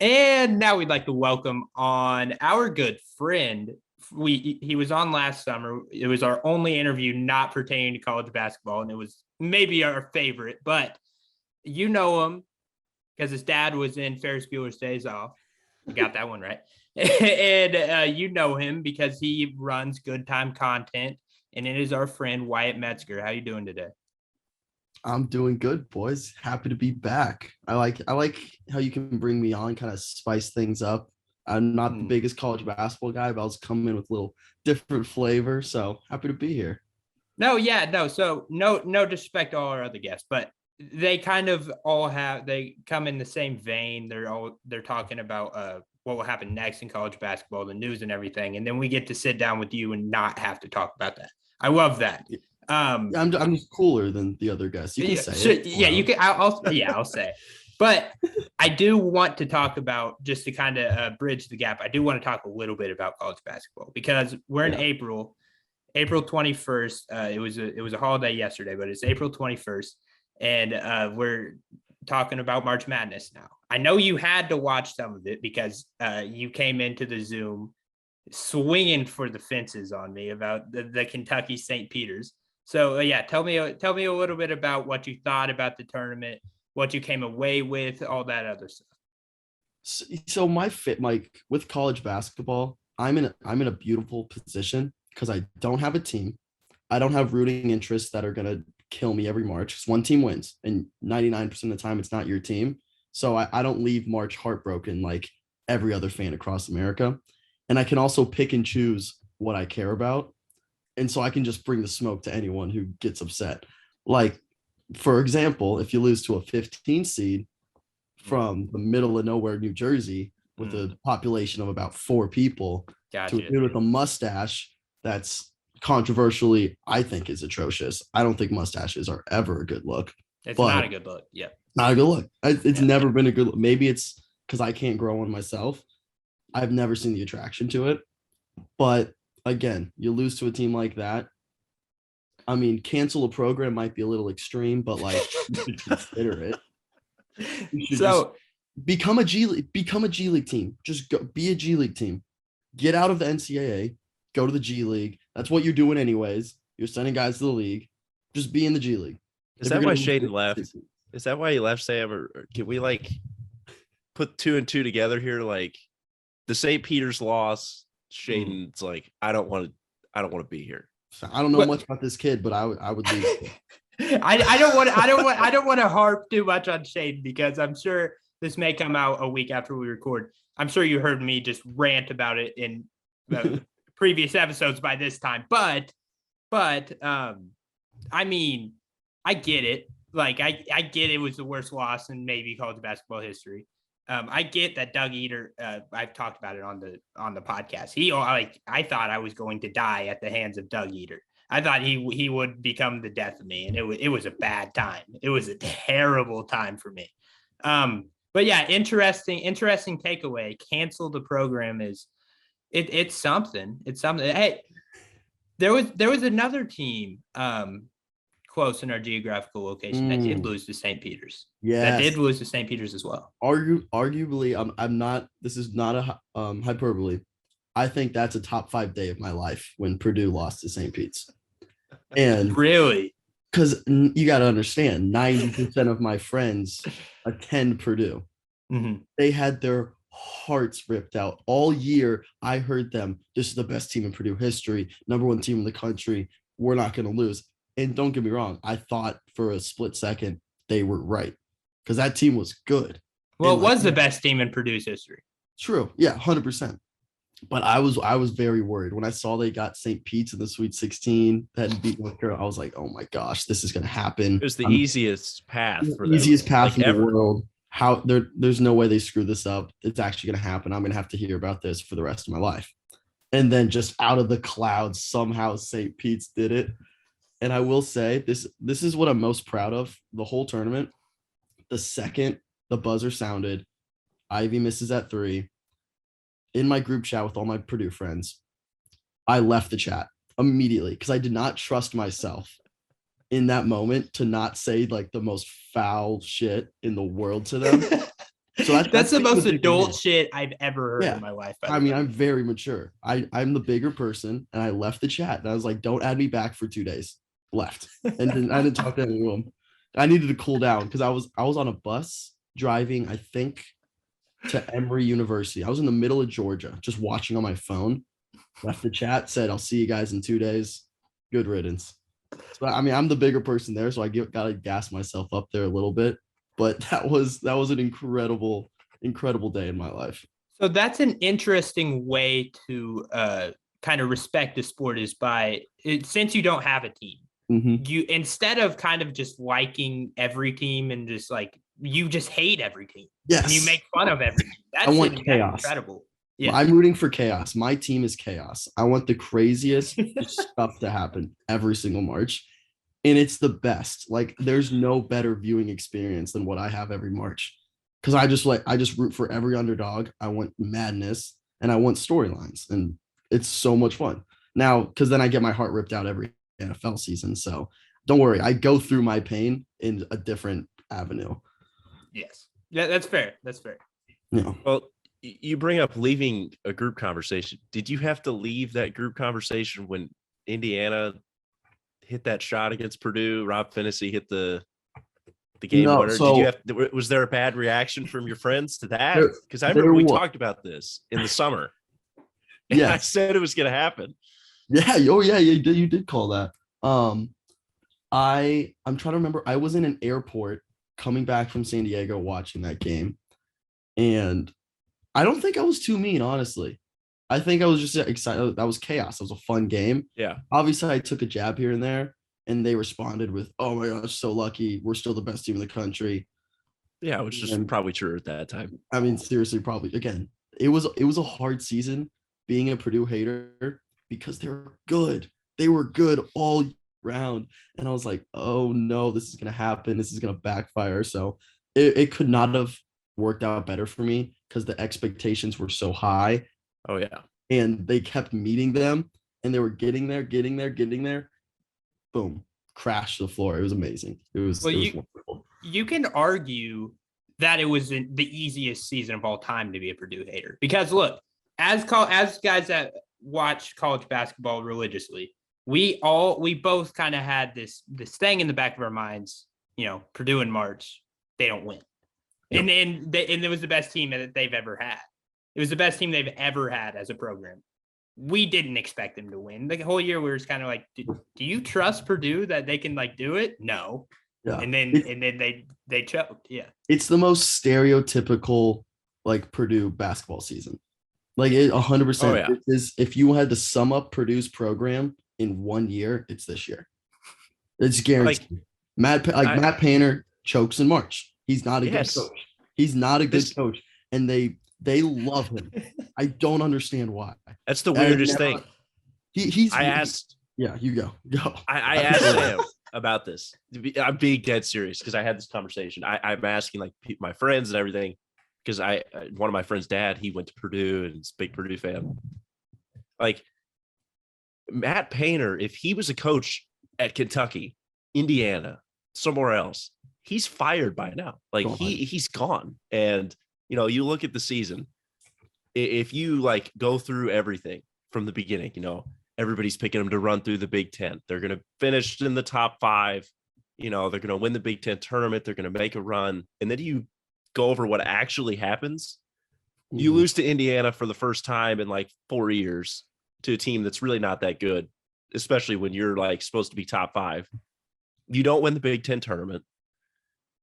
And now we'd like to welcome on our good friend. He was on last summer. It was our only interview not pertaining to college basketball, and it was maybe our favorite. But you know him because his dad was in Ferris Bueller's Days Off. I got that one right. And you know him because he runs Goodtime Content, and it is our friend Wyatt Metzger. How you doing today? I'm doing good, boys. Happy to be back. I like how you can bring me on, kind of spice things up. I'm not the biggest college basketball guy, but I was coming in with a little different flavor. So happy to be here. No, yeah, no. So no disrespect to all our other guests, but they kind of all they come in the same vein. They're talking about what will happen next in college basketball, the news and everything, and then we get to sit down with you and not have to talk about that. I love that. I'm just cooler than the other guys. You can say it. Yeah, you can. I'll say it. But I do want to talk about, just to kind of bridge the gap. I do want to talk a little bit about college basketball because we're in April 21st. It was a holiday yesterday, but it's April 21st, and we're talking about March Madness now. I know you had to watch some of it because you came into the Zoom swinging for the fences on me about the Kentucky St. Peter's. So yeah, tell me a little bit about what you thought about the tournament, what you came away with, all that other stuff. So my fit, Mike, with college basketball, I'm in a beautiful position because I don't have a team. I don't have rooting interests that are gonna kill me every March because one team wins, and 99% of the time it's not your team. So I don't leave March heartbroken like every other fan across America. And I can also pick and choose what I care about. And so I can just bring the smoke to anyone who gets upset. Like, for example, if you lose to a 15 seed from the middle of nowhere, New Jersey, with a population of about 4 people, to a dude with a mustache that's controversially, I think, is atrocious. I don't think mustaches are ever a good look. It's not a good look. Yeah. Not a good look. It's never been a good look. Maybe it's because I can't grow one myself. I've never seen the attraction to it. But again, you lose to a team like that. I mean, cancel a program might be a little extreme, but like you should consider it. You should just become a G League team. Just go be a G League team. Get out of the NCAA, go to the G League. That's what you're doing anyways. You're sending guys to the league. Just be in the G League. Is that why Shaden left? Is that why he left, Sam? Or can we like put 2 and 2 together here? Like the St. Peter's loss, Shaden's like, I don't want to be here. I don't know much about this kid, but I would leave. I don't want to harp too much on Shaden because I'm sure this may come out a week after we record. I'm sure you heard me just rant about it in previous episodes by this time, but I mean, I get it. Like I get it was the worst loss in maybe college basketball history. I get that Doug Eater. I've talked about it on the podcast. I thought I was going to die at the hands of Doug Eater. I thought he would become the death of me, and it was a bad time. It was a terrible time for me. But yeah, interesting takeaway. Cancel the program is it's something. It's something. Hey, there was another team close in our geographical location that did lose to St. Peter's. Yeah, that did lose to St. Peter's as well. Arguably, I'm not. This is not a hyperbole. I think that's a top 5 day of my life when Purdue lost to St. Pete's. And really, because you got to understand, 90% of my friends attend Purdue. Mm-hmm. They had their hearts ripped out all year. I heard them. This is the best team in Purdue history. #1 team in the country. We're not going to lose. And don't get me wrong, I thought for a split second they were right because that team was good. Well, it was the best team in Purdue's history. True. Yeah, 100%. But I was very worried when I saw they got St. Pete's in the Sweet 16 that beat North Carolina. I was like, oh my gosh, this is going to happen. It was the easiest path for them. Easiest path in the world. How there's no way they screw this up. It's actually going to happen. I'm going to have to hear about this for the rest of my life. And then just out of the clouds, somehow St. Pete's did it. And I will say this is what I'm most proud of the whole tournament. The second the buzzer sounded, Ivy misses at 3. In my group chat with all my Purdue friends, I left the chat immediately because I did not trust myself in that moment to not say like the most foul shit in the world to them. So that's the being most bigger adult man. shit I've ever heard in my life. I mean, I'm very mature. I'm the bigger person, and I left the chat, and I was like, "Don't add me back for 2 days." Left, and I didn't talk to anyone. I needed to cool down because I was on a bus driving, I think, to Emory University. I was in the middle of Georgia, just watching on my phone. Left the chat, said, "I'll see you guys in 2 days." Good riddance. So I mean, I'm the bigger person there, so gotta gas myself up there a little bit. But that was an incredible day in my life. So that's an interesting way to kind of respect the sport is by since you don't have a team, you instead of kind of just liking every team and just like you just hate every team. Yes. And you make fun of every team. I want chaos. That's incredible. Yeah. I'm rooting for chaos. My team is chaos. I want the craziest stuff to happen every single March. And it's the best. Like there's no better viewing experience than what I have every March. Because I just root for every underdog. I want madness and I want storylines. And it's so much fun. Now, because then I get my heart ripped out every NFL season. So don't worry. I go through my pain in a different avenue. Yes. Yeah, that's fair. That's fair. Yeah. Well, you bring up leaving a group conversation. Did you have to leave that group conversation when Indiana hit that shot against Purdue? Rob Finney hit the game winner. So, Did you have? Was there a bad reaction from your friends to that? Because I remember we talked about this in the summer. Yeah, I said it was going to happen. Yeah. Oh yeah. You did call that. I'm trying to remember. I was in an airport coming back from San Diego watching that game, and I don't think I was too mean, honestly. I think I was just excited. That was chaos. It was a fun game. Yeah. Obviously, I took a jab here and there, and they responded with, "Oh my gosh, so lucky. We're still the best team in the country." Yeah, which is probably true at that time. I mean, seriously, probably. Again, it was a hard season being a Purdue hater because they were good. They were good all round, and I was like, "Oh no, this is gonna happen. This is gonna backfire." So it could not have worked out better for me because the expectations were so high. Oh yeah. And they kept meeting them and they were getting there. Boom, crashed to the floor. It was amazing. It was wonderful. You can argue that it was the easiest season of all time to be a Purdue hater because look, as guys that watch college basketball religiously, we both kind of had this thing in the back of our minds, Purdue in March, they don't win. Yep. And it was the best team that they've ever had. It was the best team they've ever had as a program. We didn't expect them to win. The whole year we were just kind of like, do you trust Purdue that they can do it? No. Yeah. And then they choked. Yeah. It's the most stereotypical Purdue basketball season. It 100%. Oh, yeah. Is if you had to sum up Purdue's program in 1 year, it's this year. It's guaranteed. Matt Painter chokes in March. He's not a good coach. He's not a good coach. And they love him. I don't understand why. That's the weirdest thing. I asked. Yeah, you go. I asked Sam about this. I'm being dead serious because I had this conversation. I'm asking my friends and everything because one of my friends' dad, he went to Purdue and he's a big Purdue fan. Matt Painter, if he was a coach at Kentucky, Indiana, somewhere else, he's fired by now. He's gone. And you look at the season, if you go through everything from the beginning, everybody's picking them to run through the Big Ten. They're going to finish in the top 5. They're going to win the Big Ten tournament. They're going to make a run. And then you go over what actually happens. Mm-hmm. You lose to Indiana for the first time in 4 years to a team that's really not that good, especially when you're supposed to be top 5. You don't win the Big Ten tournament.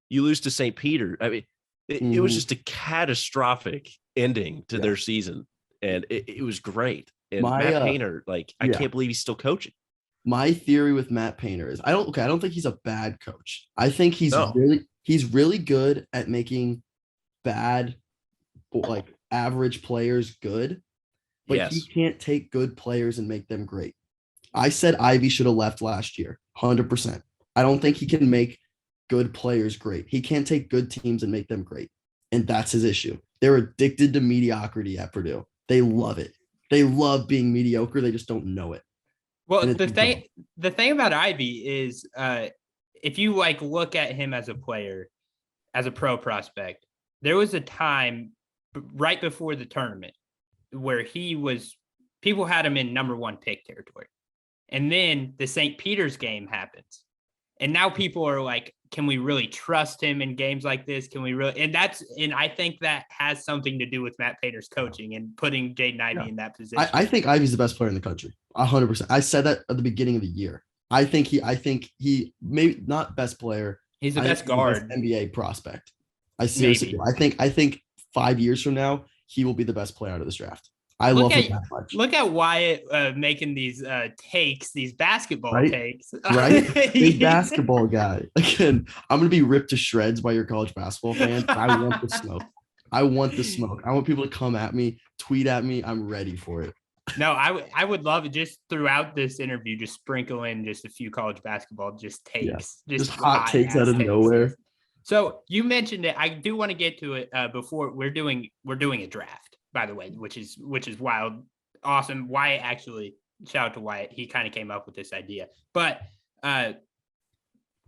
You lose to St. Peter. I mean, it was just a catastrophic ending to their season, and it was great. And Matt Painter, I can't believe he's still coaching. My theory with Matt Painter is I don't think he's a bad coach. I think he's really good at making bad, average players good, but he can't take good players and make them great. I said Ivy should have left last year, 100%. I don't think he can make good players great. He can't take good teams and make them great. And that's his issue. They're addicted to mediocrity at Purdue. They love it. They love being mediocre. They just don't know it. Well, the thing about Ivy is if you look at him as a player, as a pro prospect, there was a time right before the tournament where people had him in number 1 pick territory. And then the St. Peter's game happens. And now people are like, can we really trust him in games like this? Can we really? And I think that has something to do with Matt Painter's coaching and putting Jaden Ivey in that position. I think Ivey's the best player in the country. 100%. I said that at the beginning of the year. I think he maybe not best player. He's the best guard. Best NBA prospect. I seriously do. I think 5 years from now, he will be the best player out of this draft. I love him that much. Look at Wyatt making these takes, these basketball takes. Right? Big basketball guy. Again, I'm going to be ripped to shreds by your college basketball fans. I want the smoke. I want people to come at me, tweet at me. I'm ready for it. No, I would love it just throughout this interview, just sprinkle in just a few college basketball takes. Yeah. Just hot takes out of nowhere. So you mentioned it. I do want to get to it before we're doing a draft, by the way, which is wild, awesome. Wyatt actually, shout out to Wyatt. He kind of came up with this idea, but I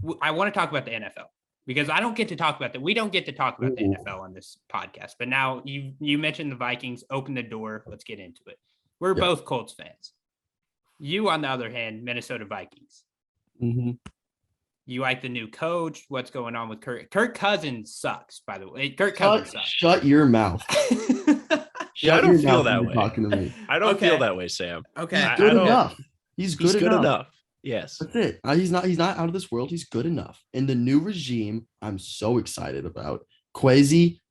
want to talk about the NFL because I don't get to talk about that. We don't get to talk about the NFL on this podcast, but now you mentioned the Vikings, open the door. Let's get into it. We're both Colts fans. You, on the other hand, Minnesota Vikings. Mm-hmm. You like the new coach? What's going on with Kirk? Kirk Cousins sucks, by the way. Kirk Cousins sucks. Shut your mouth. I don't feel that way. Talking to me. I don't feel that way, Sam. Okay. He's good enough. He's good enough. Yes. That's it. He's not out of this world. He's good enough. And the new regime, I'm so excited about. Kwesi,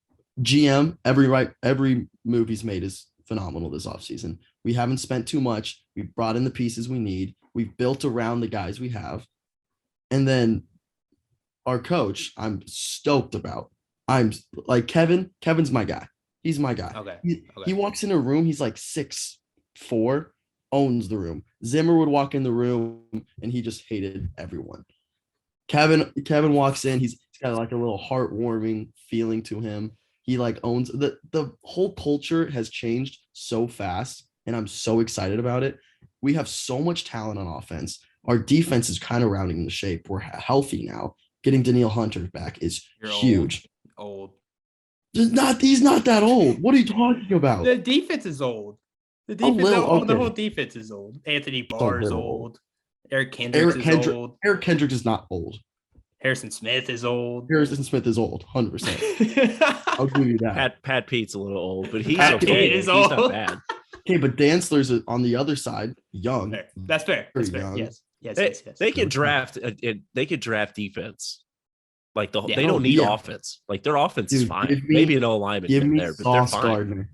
GM, every move he's made is phenomenal this offseason. We haven't spent too much. We've brought in the pieces we need. We've built around the guys we have. And then our coach, I'm stoked about. I'm like Kevin's my guy. He's my guy. Okay. He walks in a room. He's like 6'4", owns the room. Zimmer would walk in the room and he just hated everyone. Kevin walks in. He's got like a little heartwarming feeling to him. He like owns the whole culture has changed so fast, and I'm so excited about it. We have so much talent on offense. Our defense is kind of rounding the shape. We're healthy now. Getting Danielle Hunter back is huge. Old. He's not that old. What are you talking about? The defense is old. The whole defense is old. Anthony Barr is old. Eric Kendricks is old. Eric Kendricks is not old. Harrison Smith is old. 100%. I'll give you that. Pat Pete's a little old, but he's Pat okay. Pete is He's old. not bad. Okay, but Dantzler's on the other side, young. Fair. That's fair. That's fair. Young. Yes. They could draft. They could draft defense. Like they don't need offense. Like their offense is fine. Maybe an alignment in there, but they're fine. Gardner.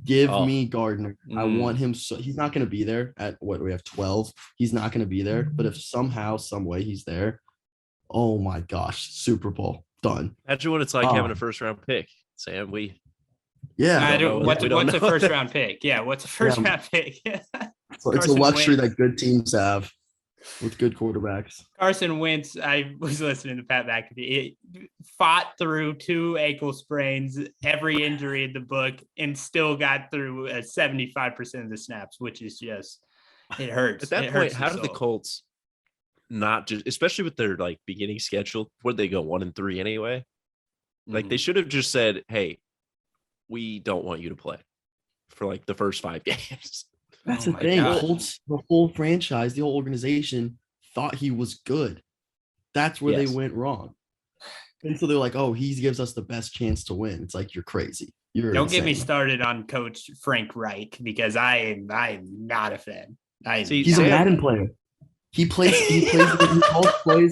Give me Gardner. I want him. So he's not going to be there at what we have 12. He's not going to be there. But if somehow, some way he's there, oh my gosh, Super Bowl done. Imagine what it's like having a first round pick, Sam. What's a first round pick? Yeah, what's a first round pick? So it's a luxury that good teams have with good quarterbacks. Carson Wentz, I was listening to Pat McAfee. He fought through 2 ankle sprains, every injury in the book, and still got through 75% of the snaps, which is just, it hurts. At that point, how did the Colts not just, especially with their like beginning schedule, where'd they go 1-3 anyway? Like they should have just said, hey, we don't want you to play for like the first 5 games. That's the thing. The whole franchise, the whole organization thought he was good. That's where they went wrong. And so they're like, oh, he gives us the best chance to win. It's like, you're crazy. Don't get me started on Coach Frank Reich because I am not a fan. He's a Madden player. He plays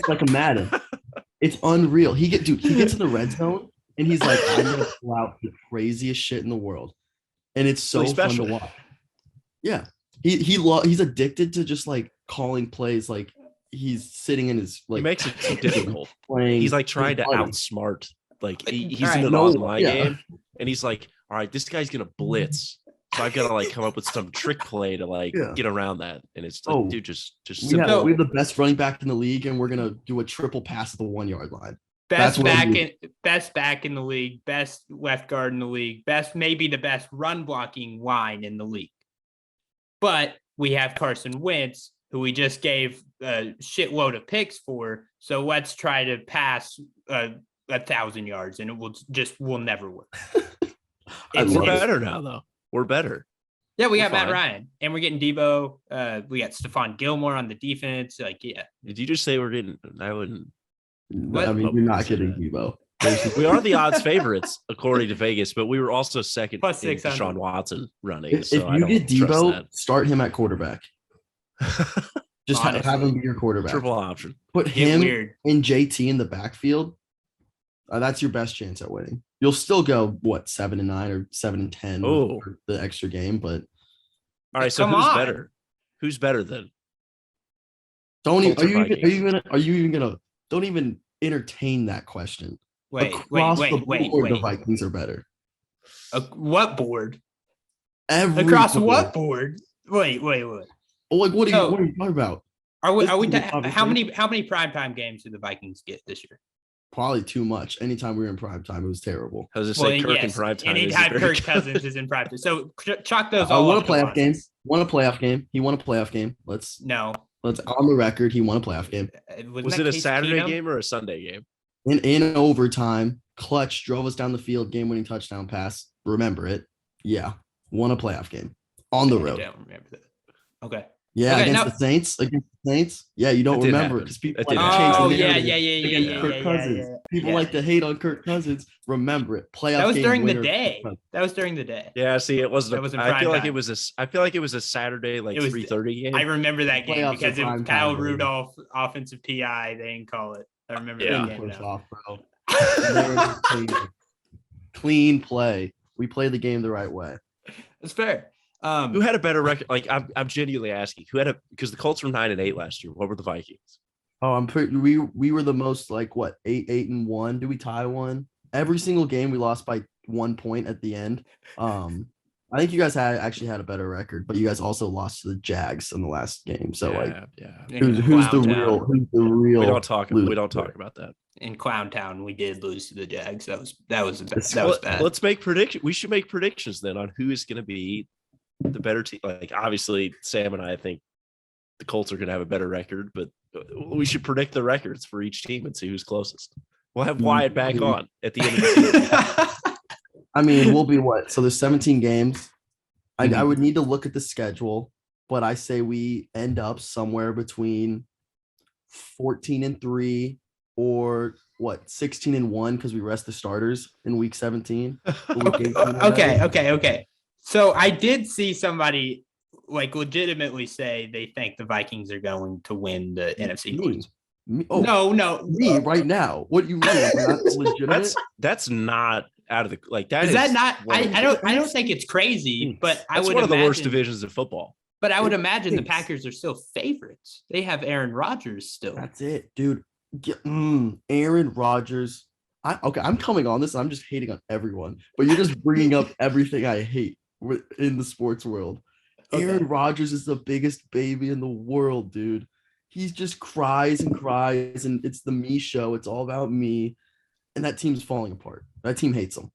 like a Madden. It's unreal. He gets in the red zone and he's like, I'm gonna pull out the craziest shit in the world. And it's so fun to watch. Yeah. He's addicted to just like calling plays like he's sitting in his like he makes it so difficult. He's like trying to outsmart. Like he's in an online game and he's like, all right, this guy's gonna blitz. So I've got to like come up with some trick play to like get around that. And it's like, dude, just we have the best running back in the league, and we're gonna do a triple pass at the 1 yard line. Best back in the league, best left guard in the league, maybe the best run blocking line in the league. But we have Carson Wentz, who we just gave a shitload of picks for. So let's try to pass a 1,000 yards, and it will never work. We're better now, though. We're better. Yeah, we got Matt Ryan, and we're getting Debo. We got Stephon Gilmore on the defense. Like, yeah. Did you just say we're getting? I wouldn't. I mean, you're not getting Debo. We are the odds favorites according to Vegas, but we were also second plus in Deshaun Watson running. If you get Debo, start him at quarterback. Just have him be your quarterback. Triple option. Put him and JT in the backfield. That's your best chance at winning. You'll still go 7-9 or 7-10 for the extra game, but all right. So who's better? Who's better then? Don't even entertain that question. Wait. The Vikings are better. What board? Across what board? Wait. Like, what are you talking about? How many primetime games did the Vikings get this year? Probably too much. Anytime we were in primetime, it was terrible. I was just saying Kirk in primetime. Anytime Kirk Cousins is in primetime. So chalk those all. Won a playoff game. He won a playoff game. Let's on the record. He won a playoff game. Was it a Saturday game or a Sunday game? In overtime, clutch drove us down the field, game-winning touchdown pass. Remember it? Yeah, won a playoff game on the road. I don't remember that. Okay. Yeah, against the Saints. Yeah, you don't remember because people like to change the narrative. Kirk Cousins. People like to hate on Kirk Cousins. Remember it. Playoff. That was during the day. Yeah, see, it wasn't. I feel like it was a Saturday, like 3:30 game. I remember that game because it was Kyle Rudolph offensive PI. They didn't call it. I remember that game. Off, bro. Clean play. We play the game the right way. It's fair. Who had a better record? Like, I'm genuinely asking. Because the Colts were 9-8 last year. What were the Vikings? Oh, we were the most 8-1. Did we tie one? Every single game we lost by 1 point at the end. I think you guys actually had a better record, but you guys also lost to the Jags in the last game. So who's the real? We don't talk about that. In Clown Town, we did lose to the Jags. That was bad. Let's make predictions. We should make predictions then on who is going to be the better team. Like, obviously, Sam and I think the Colts are going to have a better record, but we should predict the records for each team and see who's closest. We'll have Wyatt back on at the end of the season. I mean, we'll be what? So there's 17 games. I would need to look at the schedule, but I say we end up somewhere between 14-3 or 16-1 because we rest the starters in week 17. Okay. So I did see somebody legitimately say they think the Vikings are going to win the NFC North. No. Me right now. What do you mean? That's not out of the that is that not? I don't think it's crazy, but that's one of the worst divisions of football. But I would imagine the Packers are still favorites. They have Aaron Rodgers still. That's it, dude. Aaron Rodgers. I'm coming on this. I'm just hating on everyone, but you're just bringing up everything I hate in the sports world. Okay. Aaron Rodgers is the biggest baby in the world, dude. He just cries, and it's the me show. It's all about me, and that team's falling apart. That team hates him.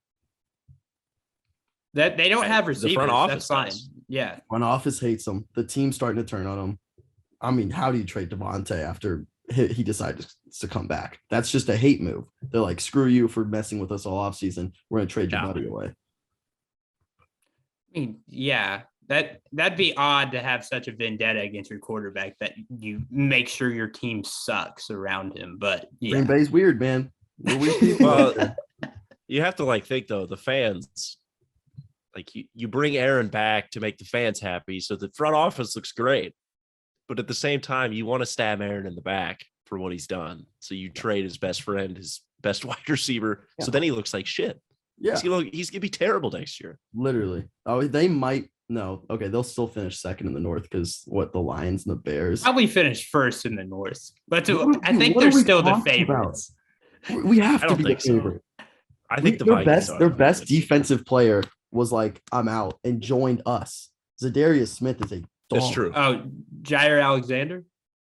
That they don't have receivers. The front office, that's fine. Yeah, front office hates him. The team's starting to turn on him. I mean, how do you trade Devontae after he decided to come back? That's just a hate move. They're like, screw you for messing with us all offseason. We're gonna trade your buddy away. I mean, yeah, that'd be odd to have such a vendetta against your quarterback that you make sure your team sucks around him. But yeah. Green Bay's weird, man. Well, you have to think though, the fans, you bring Aaron back to make the fans happy, so the front office looks great. But at the same time, you want to stab Aaron in the back for what he's done. So you trade his best friend, his best wide receiver. Yeah. So then he looks like shit. Yeah. He's gonna be terrible next year. Literally. Oh, they might. No. Okay. They'll still finish second in the North because the Lions and the Bears probably finish first in the North. But I think they're still the favorites. We have to be the favorite. I think their best defensive player was I'm out and joined us. Zadarius Smith is a dog. That's true. Oh, Jair Alexander?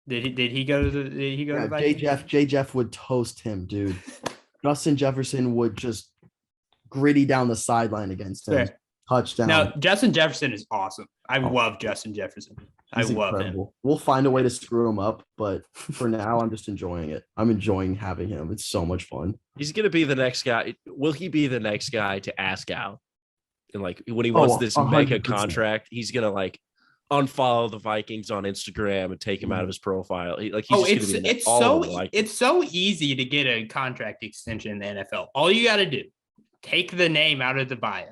Did he go to the J Jeff would toast him, dude. Justin Jefferson would just gritty down the sideline against him. touchdown. No, Justin Jefferson is awesome. I Oh. love Justin Jefferson. He's I love him. incredible. We'll find a way to screw him up, but for now, I'm just enjoying it. I'm enjoying having him. It's so much fun. He's gonna be the next guy. Will he be the next guy to ask out? And like when he wants this mega 100%. contract, he's gonna like unfollow the Vikings on Instagram and take him out of his profile. He's just gonna be it's so easy to get a contract extension in the NFL. All you got to do, take the name out of the bio,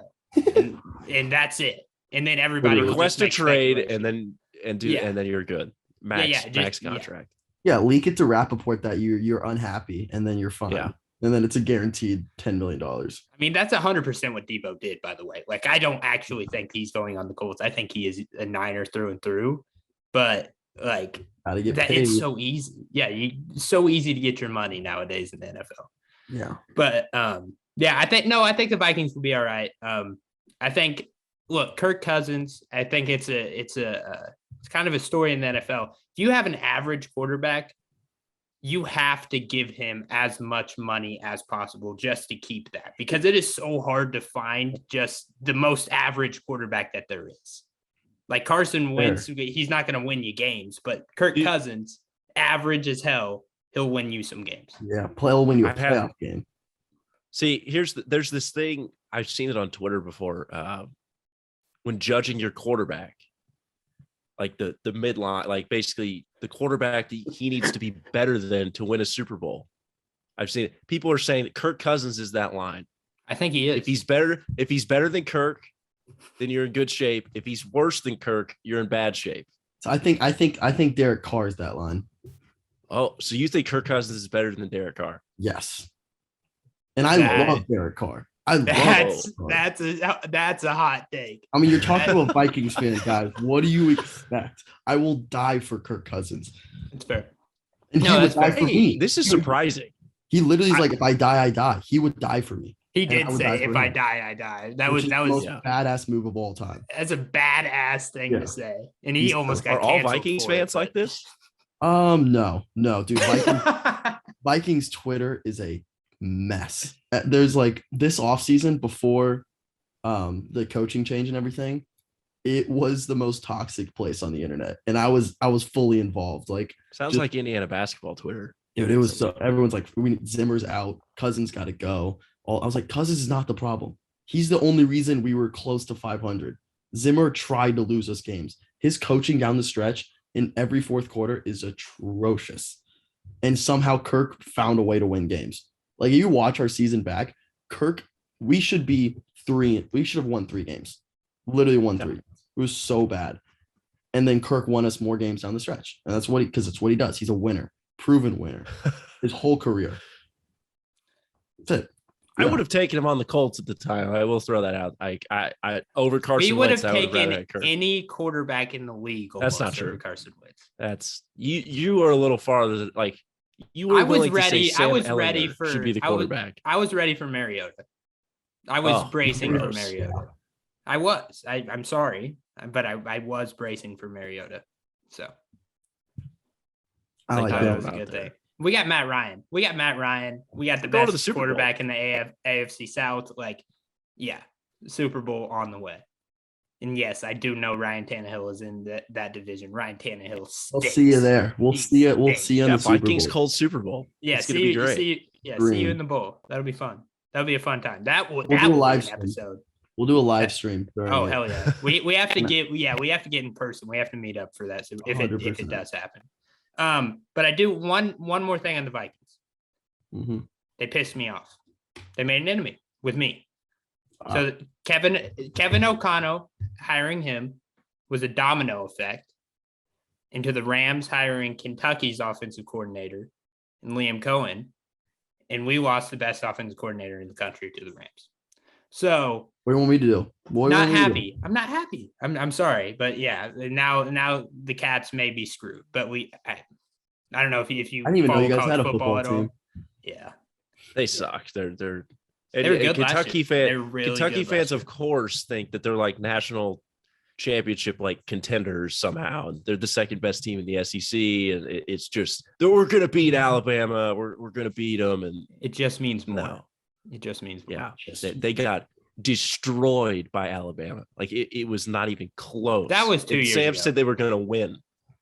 and that's it. And then everybody request a trade, and then you're good. Max contract. Yeah, leak it to Rappaport that you're unhappy, and then you're fine. Yeah. And then it's a guaranteed $10 million. I mean, that's 100% what Debo did, by the way. Like, I don't actually think he's going on the Colts. I think he is a Niner through and through. But like, gotta get paid. It's so easy. Yeah, so easy to get your money nowadays in the NFL. Yeah. But I think the Vikings will be all right. I think, look, Kirk Cousins. I think it's kind of a story in the NFL. If you have an average quarterback, you have to give him as much money as possible just to keep that, because it is so hard to find just the most average quarterback that there is. Like Carson Wentz, he's not going to win you games, but Kirk Cousins, average as hell, he'll win you some games. Yeah, he'll win you a playoff game. See, there's this thing, I've seen it on Twitter before. When judging your quarterback, like the midline, like basically the quarterback that he needs to be better than to win a Super Bowl. I've seen it. People are saying that Kirk Cousins is that line. I think he is. If he's better than Kirk, then you're in good shape. If he's worse than Kirk, you're in bad shape. So I think Derek Carr is that line. Oh, so you think Kirk Cousins is better than Derek Carr? Yes. And I love Derek Carr. That's a hot take. I mean, you're talking about Vikings fans, guys. What do you expect? I will die for Kirk Cousins. It's fair. And he would die for me. This is surprising. He literally is like, if I die, I die. He would die for me. He did say, if I die, I die. That was the most badass move of all time. That's a badass thing to say. And he almost got canceled. Are all Vikings fans like this? No, dude. Vikings Twitter is a mess. There's like this offseason before the coaching change and everything, it was the most toxic place on the internet, and I was fully involved. Like, sounds like Indiana basketball Twitter, dude. It was so everyone's like, Zimmer's out, Cousins got to go. I was like, Cousins is not the problem. He's the only reason we were close to 500. Zimmer tried to lose us games. His coaching down the stretch in every fourth quarter is atrocious, and somehow Kirk found a way to win games. Like, you watch our season back, Kirk, we should have won 3 games. Literally won 3. It was so bad. And then Kirk won us more games down the stretch. And that's because it's what he does. He's a winner, proven winner, his whole career. That's it. I would have taken him on the Colts at the time. I will throw that out. I over Carson Wentz. We would have taken any quarterback in the league. That's not true. Carson Wentz. That's you are a little farther. Like, you were willing to say Sam Ehlinger should be the quarterback. I was ready for Mariota. I was bracing for Mariota. I was. I'm sorry, but I was bracing for Mariota. So I like that was a good thing. We got Matt Ryan. We got the best quarterback in the AFC South. Like, yeah, Super Bowl on the way. And yes, I do know Ryan Tannehill is in that division. Ryan Tannehill stinks. We'll see you there. We'll see you in the Super Bowl. Vikings Colts Super Bowl. Yeah, it's gonna be great. See you in the bowl. That'll be fun. That'll be a fun time. We'll do a live episode. Well do a live stream. Oh, hell yeah. We have to get in person. We have to meet up for that. So if it does happen. But I do one more thing on the Vikings. Mm-hmm. They pissed me off. They made an enemy with me. So Kevin O'Connell hiring him was a domino effect into the Rams hiring Kentucky's offensive coordinator and Liam Cohen, and we lost the best offensive coordinator in the country to the Rams. So what do you want me to do? Not happy. I'm not happy. I'm sorry, but yeah, now the Cats may be screwed. But I don't know if you I didn't even know you guys had a football team. Yeah, they suck. They're good Kentucky fans. Really Kentucky fans, of course, think that they're like national championship like contenders somehow. They're the second best team in the SEC, and it's just we're going to beat Alabama. We're going to beat them, and it just means more. No. It just means more. Yeah, they got destroyed by Alabama. Like it was not even close. That was 2 years Sam ago. said they were going to win.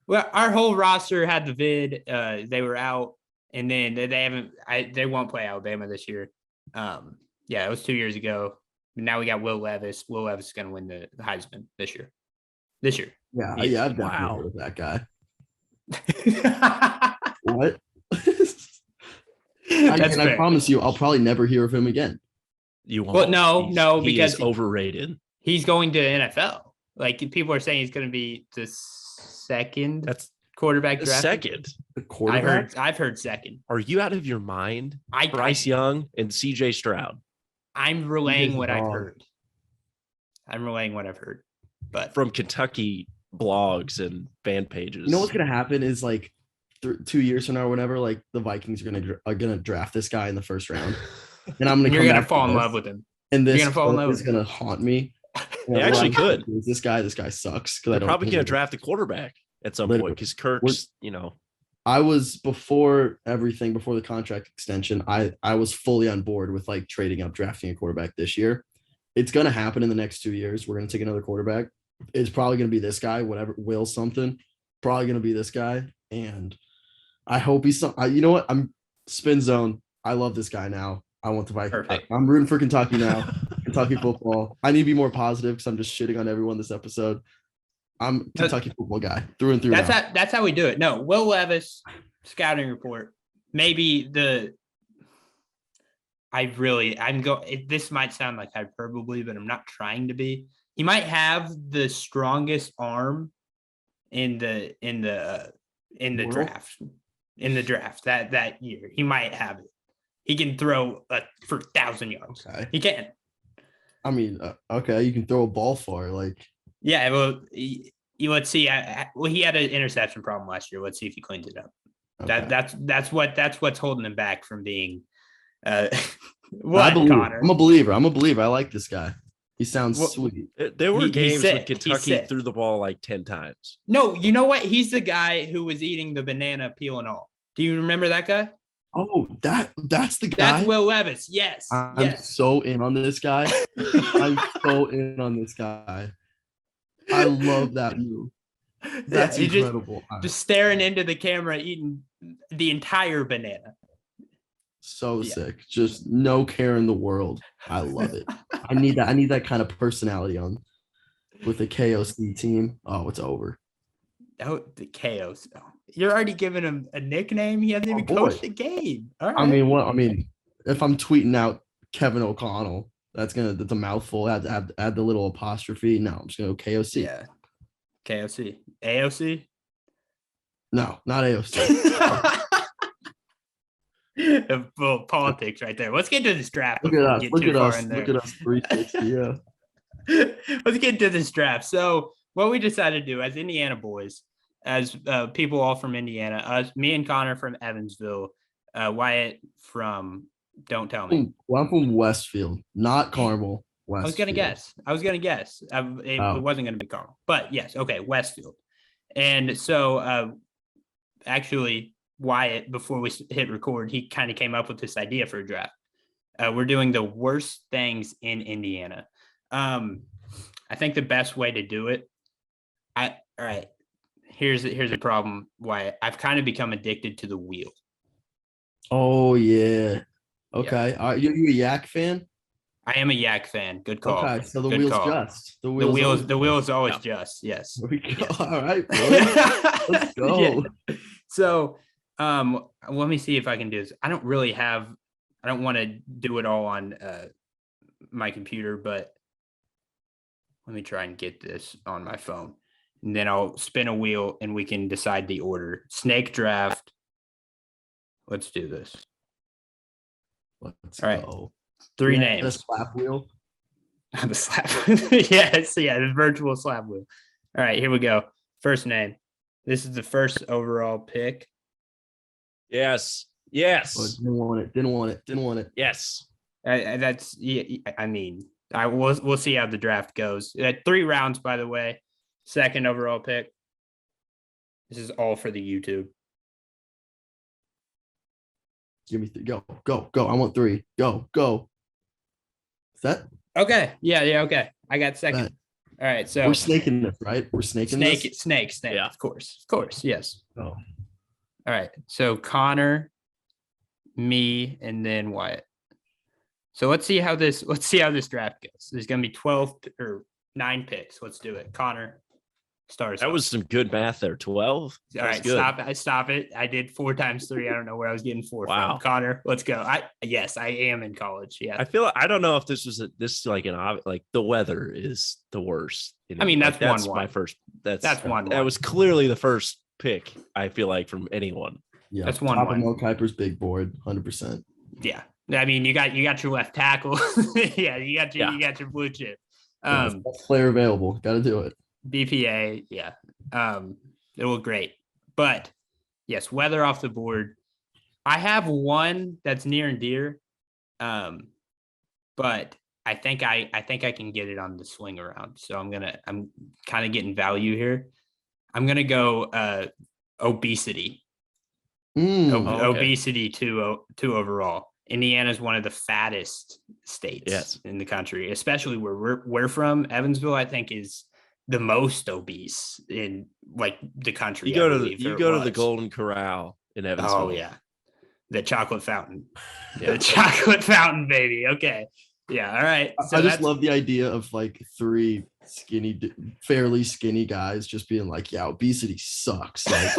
Well, our whole roster had the vid. They were out, and then they haven't. They won't play Alabama this year. Yeah, it was 2 years ago. Now we got Will Levis. Will Levis is going to win the Heisman this year. Yeah, Yeah, I've definitely wow. heard of that guy. What? I promise you, I'll probably never hear of him again. You won't. Well, no, he because is overrated. He's going to NFL. Like people are saying, he's going to be the second quarterback drafted. Second. The quarterback. I've heard second. Are you out of your mind? Bryce Young and CJ Stroud. I'm relaying what I've heard. But from Kentucky blogs and fan pages. You know what's gonna happen is like 2 years from now or whenever, like the Vikings are gonna draft this guy in the first round, and I'm gonna. You're gonna fall in love with him. And this is gonna haunt me. They actually could. This guy sucks. Because they're probably gonna draft a quarterback at some point because Kirk's, I was before the contract extension. I was fully on board with like trading up, drafting a quarterback this year. It's gonna happen in the next 2 years. We're gonna take another quarterback. It's probably gonna be this guy, whatever Will something. Probably gonna be this guy, and I hope he's. You know what? I'm spin zone. I love this guy now. I want the Vikings. I'm rooting for Kentucky now. Kentucky football. I need to be more positive because I'm just shitting on everyone this episode. I'm Kentucky football guy through and through. That's how we do it. No, Will Levis scouting report. Maybe this might sound like hyperbole, but I'm not trying to be. He might have the strongest arm in the draft. In the draft that year, he might have it. He can throw for 1,000 yards. Okay. He can. I mean, okay, you can throw a ball far, like. Yeah, well, let's see. He had an interception problem last year. Let's see if he cleans it up. Okay. That's what's holding him back from being. Connor? I'm a believer. I like this guy. He sounds sweet. There were games when Kentucky threw the ball like 10 times. No, you know what? He's the guy who was eating the banana peel and all. Do you remember that guy? Oh, that's the guy. That's Will Levis. Yes. I'm so in on this guy. I love that move. That's incredible. Just staring into the camera, eating the entire banana. So sick. Just no care in the world. I love it. I need that kind of personality with the KOC team. Oh, it's over. Oh, the KOC. You're already giving him a nickname. He hasn't even coached the game. All right. I mean, if I'm tweeting out Kevin O'Connell, that's a mouthful. Add the little apostrophe. No, I'm just gonna go KOC. Yeah. KOC. AOC? No, not AOC. Well, politics right there. Let's get to this draft. Look at us. Look at us. 360. Yeah. Let's get to this draft. So what we decided to do as Indiana boys, as people all from Indiana, me and Connor from Evansville, Wyatt from Don't Tell Me. Well, I'm from Westfield, not Carmel. Westfield. I was gonna guess. It wasn't gonna be Carmel, but yes, okay, Westfield. And so, actually, Wyatt, before we hit record, he kind of came up with this idea for a draft. We're doing the worst things in Indiana. I think the best way to do it. All right. Here's a problem. Wyatt, I've kind of become addicted to the wheel. Oh yeah. Okay. Yeah. Are you a Yak fan? I am a Yak fan. Good call. Okay, so the wheel's just. The wheel is always just. Yes. There we go. Yes. All right, bro. Let's go. Yeah. So, let me see if I can do this. I don't want to do it all on my computer, but let me try and get this on my phone. And then I'll spin a wheel and we can decide the order. Snake draft. Let's do this. Let's all right. Go. 3 names. The slap wheel. The slap. Yes. Yeah. The virtual slap wheel. All right. Here we go. First name. This is the first overall pick. Yes. Oh, didn't want it. Yes. That's. I mean, we'll see how the draft goes. 3 rounds, by the way. Second overall pick. This is all for the YouTube. Give me go. I want 3. Go. Is that Okay. Yeah. Okay. I got second. Bet. All right. So We're snaking this, right? We're snaking this. snake. Yeah. Of course. Yes. Oh, All right. So Connor, me, and then Wyatt. So let's see how this draft goes. There's gonna be 12 or 9 picks. Let's do it. Connor, stars. That was some good math there. 12. All right. Stop it. I did 4 times 3. I don't know where I was getting 4 Wow. from. Connor, let's go. I am in college. Yeah. I don't know if this was like the weather is the worst. I mean, that's that's 1-1. my first. That's 1-1. That was clearly the first pick. I feel like from anyone. yeah. That's Top of 1-1. Mel Kiper's big board, 100%. Yeah. I mean, you got your left tackle. Yeah, you got your blue chip. Best player available. Got to do it. BPA, yeah. It will great. But yes, weather off the board. I have one that's near and dear. But I think I can get it on the swing around. So I'm kind of getting value here. I'm gonna go obesity. Okay. Obesity 2 overall. Indiana is one of the fattest states in the country, especially where we're from. Evansville, I think, is the most obese in like the country. You go to the Golden Corral in Evansville. Oh yeah, the chocolate fountain, the chocolate fountain, baby. Okay, yeah, all right. So I just love the idea of like 3 fairly skinny guys just being like, "Yeah, obesity sucks." Like,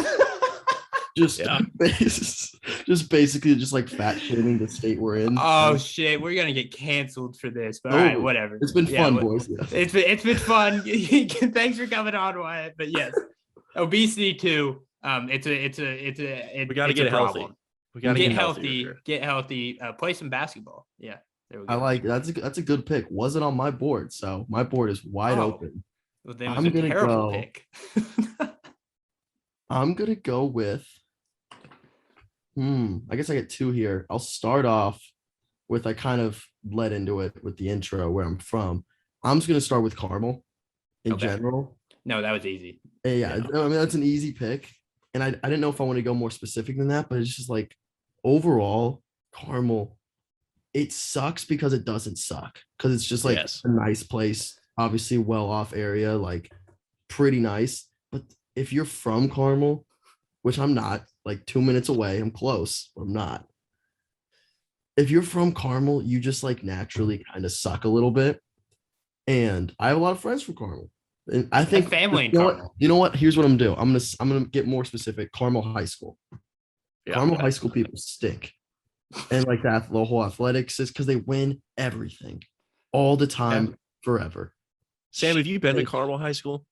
just basically just like fat shaming the state we're in. Oh shit, we're gonna get canceled for this, but all right, whatever. It's been fun, boys. Yeah. It's been fun. Thanks for coming on, Wyatt. But yes, obesity too. We gotta get healthy. We gotta get healthy. Get healthy. Play some basketball. Yeah, there we go. I like that's a good pick. Wasn't on my board, so my board is wide open. Well, then it was a terrible pick. I'm gonna go with. I guess I get 2 here. I'll start off with I kind of led into it with the intro where I'm from. I'm just gonna start with Carmel in general. No, that was easy. Yeah, I mean that's an easy pick, and I didn't know if I want to go more specific than that, but it's just like overall Carmel. It sucks because it doesn't suck because it's just like a nice place, obviously well off area, like pretty nice. But if you're from Carmel, which I'm not, like 2 minutes away, I'm close, but I'm not. If you're from Carmel, you just like naturally kind of suck a little bit. And I have a lot of friends from Carmel. And I think family in Carmel. You know what? Here's what I'm gonna do. I'm gonna get more specific. Carmel High School. Yeah, Carmel High School people stink. And like that, the whole athletics is because they win everything all the time, forever. Sam, have you been to Carmel High School?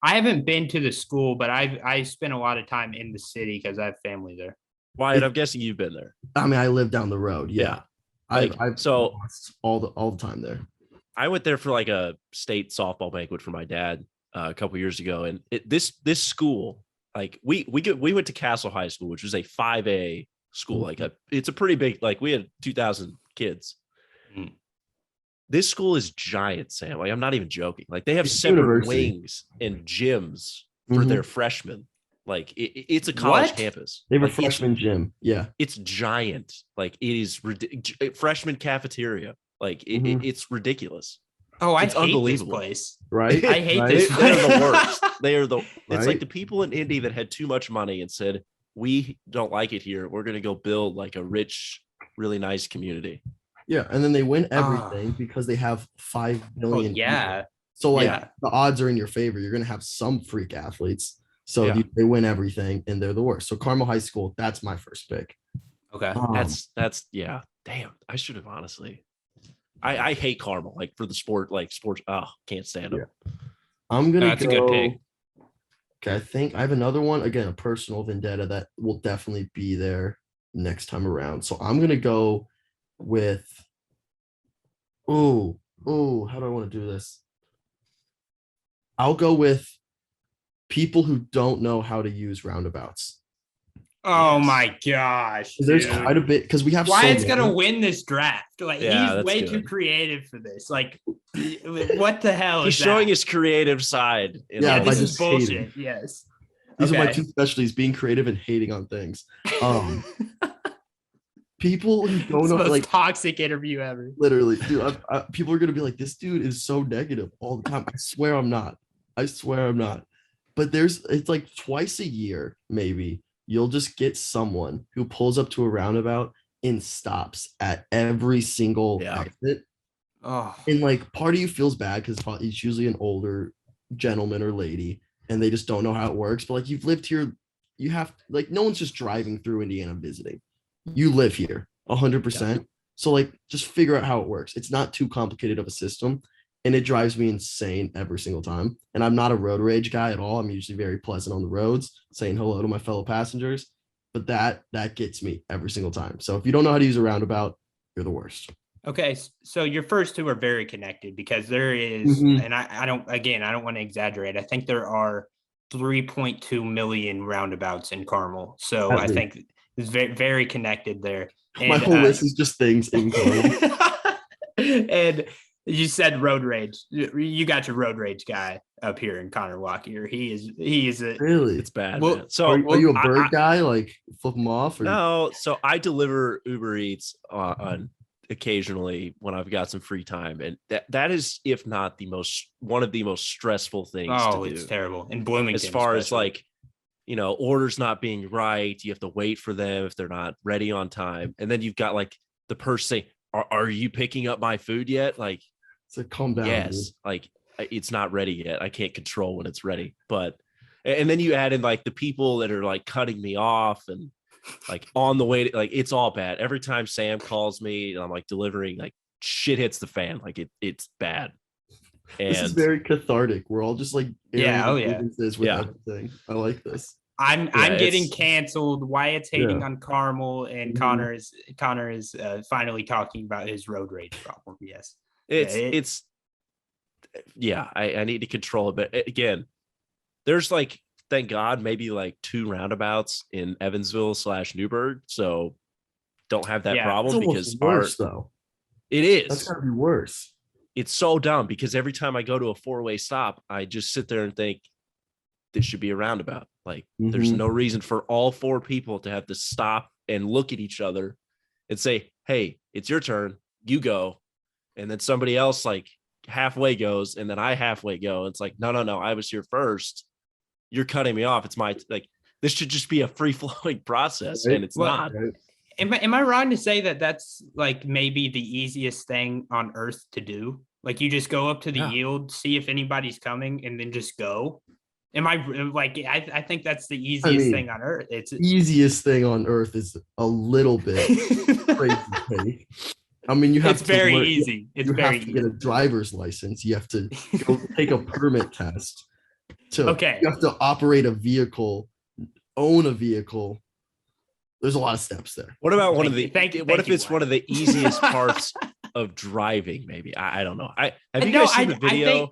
I haven't been to the school, but I spent a lot of time in the city because I have family there. Wyatt, I'm guessing you've been there. I mean, I live down the road. Yeah. I've all the time there. I went there for like a state softball banquet for my dad a couple years ago, and this school, like we went to Castle High School, which was a 5A school. It's a pretty big. Like we had 2,000 kids. Mm. This school is giant, Sam. Like I'm not even joking. Like they have separate wings and gyms for their freshmen. Like it's a college campus. They have a freshman gym. Yeah, it's giant. Like it is freshman cafeteria. Like it's ridiculous. Oh, it's unbelievable. This place. Right? I hate this place. They're the worst. They are the. It's like the people in Indy that had too much money and said, "We don't like it here. We're going to go build like a rich, really nice community." Yeah, and then they win everything because they have 5 billion. Yeah. People. So the odds are in your favor. You're going to have some freak athletes. So they win everything and they're the worst. So Carmel High School, that's my first pick. Okay. That's damn. I should have honestly. I hate Carmel like for the sport, like sports. Oh, can't stand them. Yeah. I'm going to That's a good pick. Okay, I think I have another one. Again, a personal vendetta that will definitely be there next time around. So I'm going to go with how do I want to do this? I'll go with people who don't know how to use roundabouts. Oh my gosh. There's quite a bit because we have Wyatt's gonna win this draft. Like he's way too creative for this. Like what the hell he's showing his creative side. This is bullshit. Yes. These are my 2 specialties, being creative and hating on things. people who It's don't the know, most like toxic interview ever. literally, dude, people are gonna be like, this dude is so negative all the time. I swear I'm not. I swear I'm not. But it's like twice a year, maybe you'll just get someone who pulls up to a roundabout and stops at every single exit. Oh, And like part of you feels bad because it's usually an older gentleman or lady, and they just don't know how it works. But like you've lived here, you have like no one's just driving through Indiana visiting. You live here 100%. So like just figure out how it works. It's not too complicated of a system, and it drives me insane every single time. And I'm not a road rage guy at all. I'm usually very pleasant on the roads, saying hello to my fellow passengers. But that gets me every single time. So if you don't know how to use a roundabout, you're the worst. okay. So your first two are very connected because there is, Mhm. and I don't want to exaggerate. I think there are 3.2 million roundabouts in Carmel. So At I least. think it's very, very connected there. My And, whole list is just things in Carmel. and you said road rage. You got your road rage guy up here in Connor Walker. He is a Really? It's bad. Well, Man. So Are you a bird guy? Like flip them off? Or? no, so I deliver Uber Eats on occasionally when I've got some free time, and that is, if not one of the most stressful things to do. it's terrible in Bloomington. As far as especially. like, orders not being right, you have to wait for them if they're not ready on time, and then you've got like the person saying, "Are you picking up my food yet?" Like, so calm down. yes, Dude. like it's not ready yet. I can't control when it's ready, and then you add in like the people that are like cutting me off and like on the way to, like it's all bad. Every time Sam calls me and I'm like delivering, like shit hits the fan. Like it's bad. And This is very cathartic. We're all just like grievances with everything. I like this. I'm getting canceled. Wyatt's hating on Carmel, and Connor is finally talking about his road rage problem. Yes, I need to control it. But again, there's like, thank God, maybe like 2 roundabouts in Evansville / Newburgh. So don't have that problem because worse though. It is. That's gotta be worse. It's so dumb because every time I go to a 4-way stop, I just sit there and think this should be a roundabout. Like there's no reason for all 4 people to have to stop and look at each other and say, "Hey, it's your turn. You go." And then somebody else like halfway goes, and then I halfway go. It's like, no, I was here first. You're cutting me off. It's my like. This should just be a free flowing process, and it's not. Right. Am I wrong to say that that's like maybe the easiest thing on earth to do? Like you just go up to the yield, see if anybody's coming, and then just go. Am I like? I think that's the easiest thing on earth. It's easiest thing on earth is a little bit crazy. I mean, you have it's very easy. It's very easy. You have to get a driver's license. You have to go take a permit test. You have to operate a vehicle, own a vehicle. There's a lot of steps there. What about one of the easiest parts of driving? Maybe I don't know. Have you guys seen the video?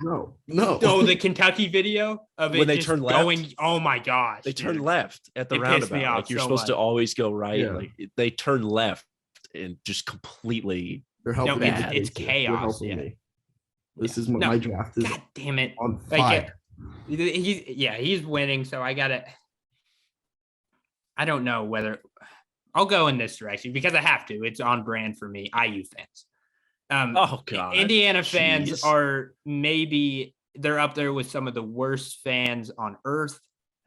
No. Oh, the Kentucky video of when it they just turn left. going. Oh my gosh! They turn left at the roundabout. Like you're supposed to always go right. Yeah. Like they turn left and just completely. They're helping me. It's chaos. This is my draft. God damn it! On fire. He's winning. So I gotta. I don't know whether I'll go in this direction because I have to. It's on brand for me. IU fans. Oh God! Indiana fans are they're up there with some of the worst fans on earth.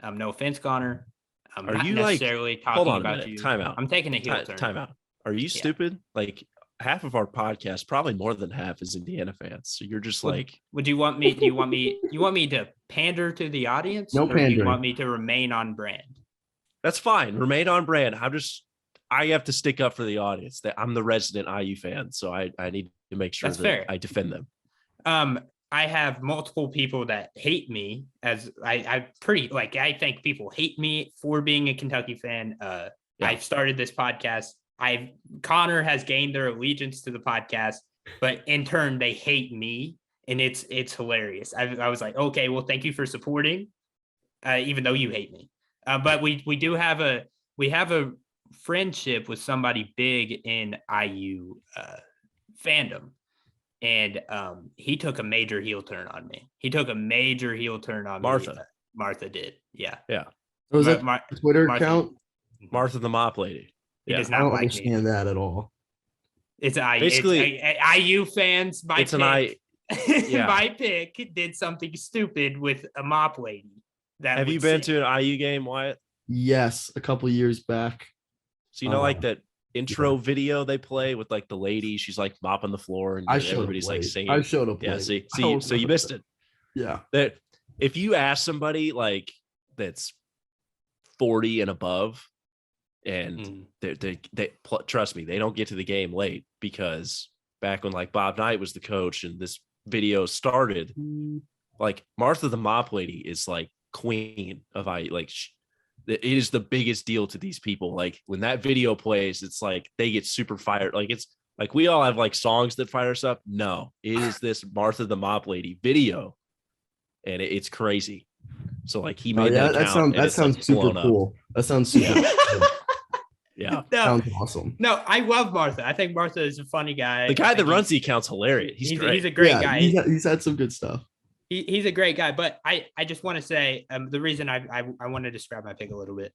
No offense, Connor. I'm not necessarily talking about you. Time out. I'm taking a heel turn. Time out. Are you stupid? Like half of our podcast, probably more than half, is Indiana fans. So you're just like. Would you want me? Do you want me to pander to the audience? No pandering. Do you want me to remain on brand? That's fine. Remain on brand. I have to stick up for the audience. That I'm the resident IU fan, so I need to make sure that I defend them. I have multiple people that hate me as I think people hate me for being a Kentucky fan. I started this podcast. Connor has gained their allegiance to the podcast, but in turn they hate me, and it's hilarious. I was like, okay, well, thank you for supporting, even though you hate me. But we have a friendship with somebody big in IU fandom, and he took a major heel turn on me. Martha did, yeah. So is that my Twitter account? Martha the mop lady. He does I not don't like me. understand that at all. Basically, IU fans. My it's pick, my pick did something stupid with a mop lady. Have you been to an IU game, Wyatt? Yes, a couple years back. So like that intro video they play with like the lady, she's like mopping the floor and everybody's like singing. I showed up. Yeah, so you missed it. Yeah. That if you ask somebody like that's 40 and above, and they trust me, they don't get to the game late, because back when like Bob Knight was the coach and this video started, like Martha the mop lady is like queen of IU. Like it is the biggest deal to these people. Like when that video plays, it's like they get super fired. Like it's like we all have like songs that fire us up. No, it is this Martha the mop lady video, and it's crazy. So like he made that account. That sounds super cool. That sounds super cool. Yeah. Sounds awesome. No, I love Martha. I think Martha is a funny guy. The guy that runs the account's hilarious. He's great. He's a great guy. He's had some good stuff. He's a great guy, but I just want to say the reason I want to describe my pick a little bit.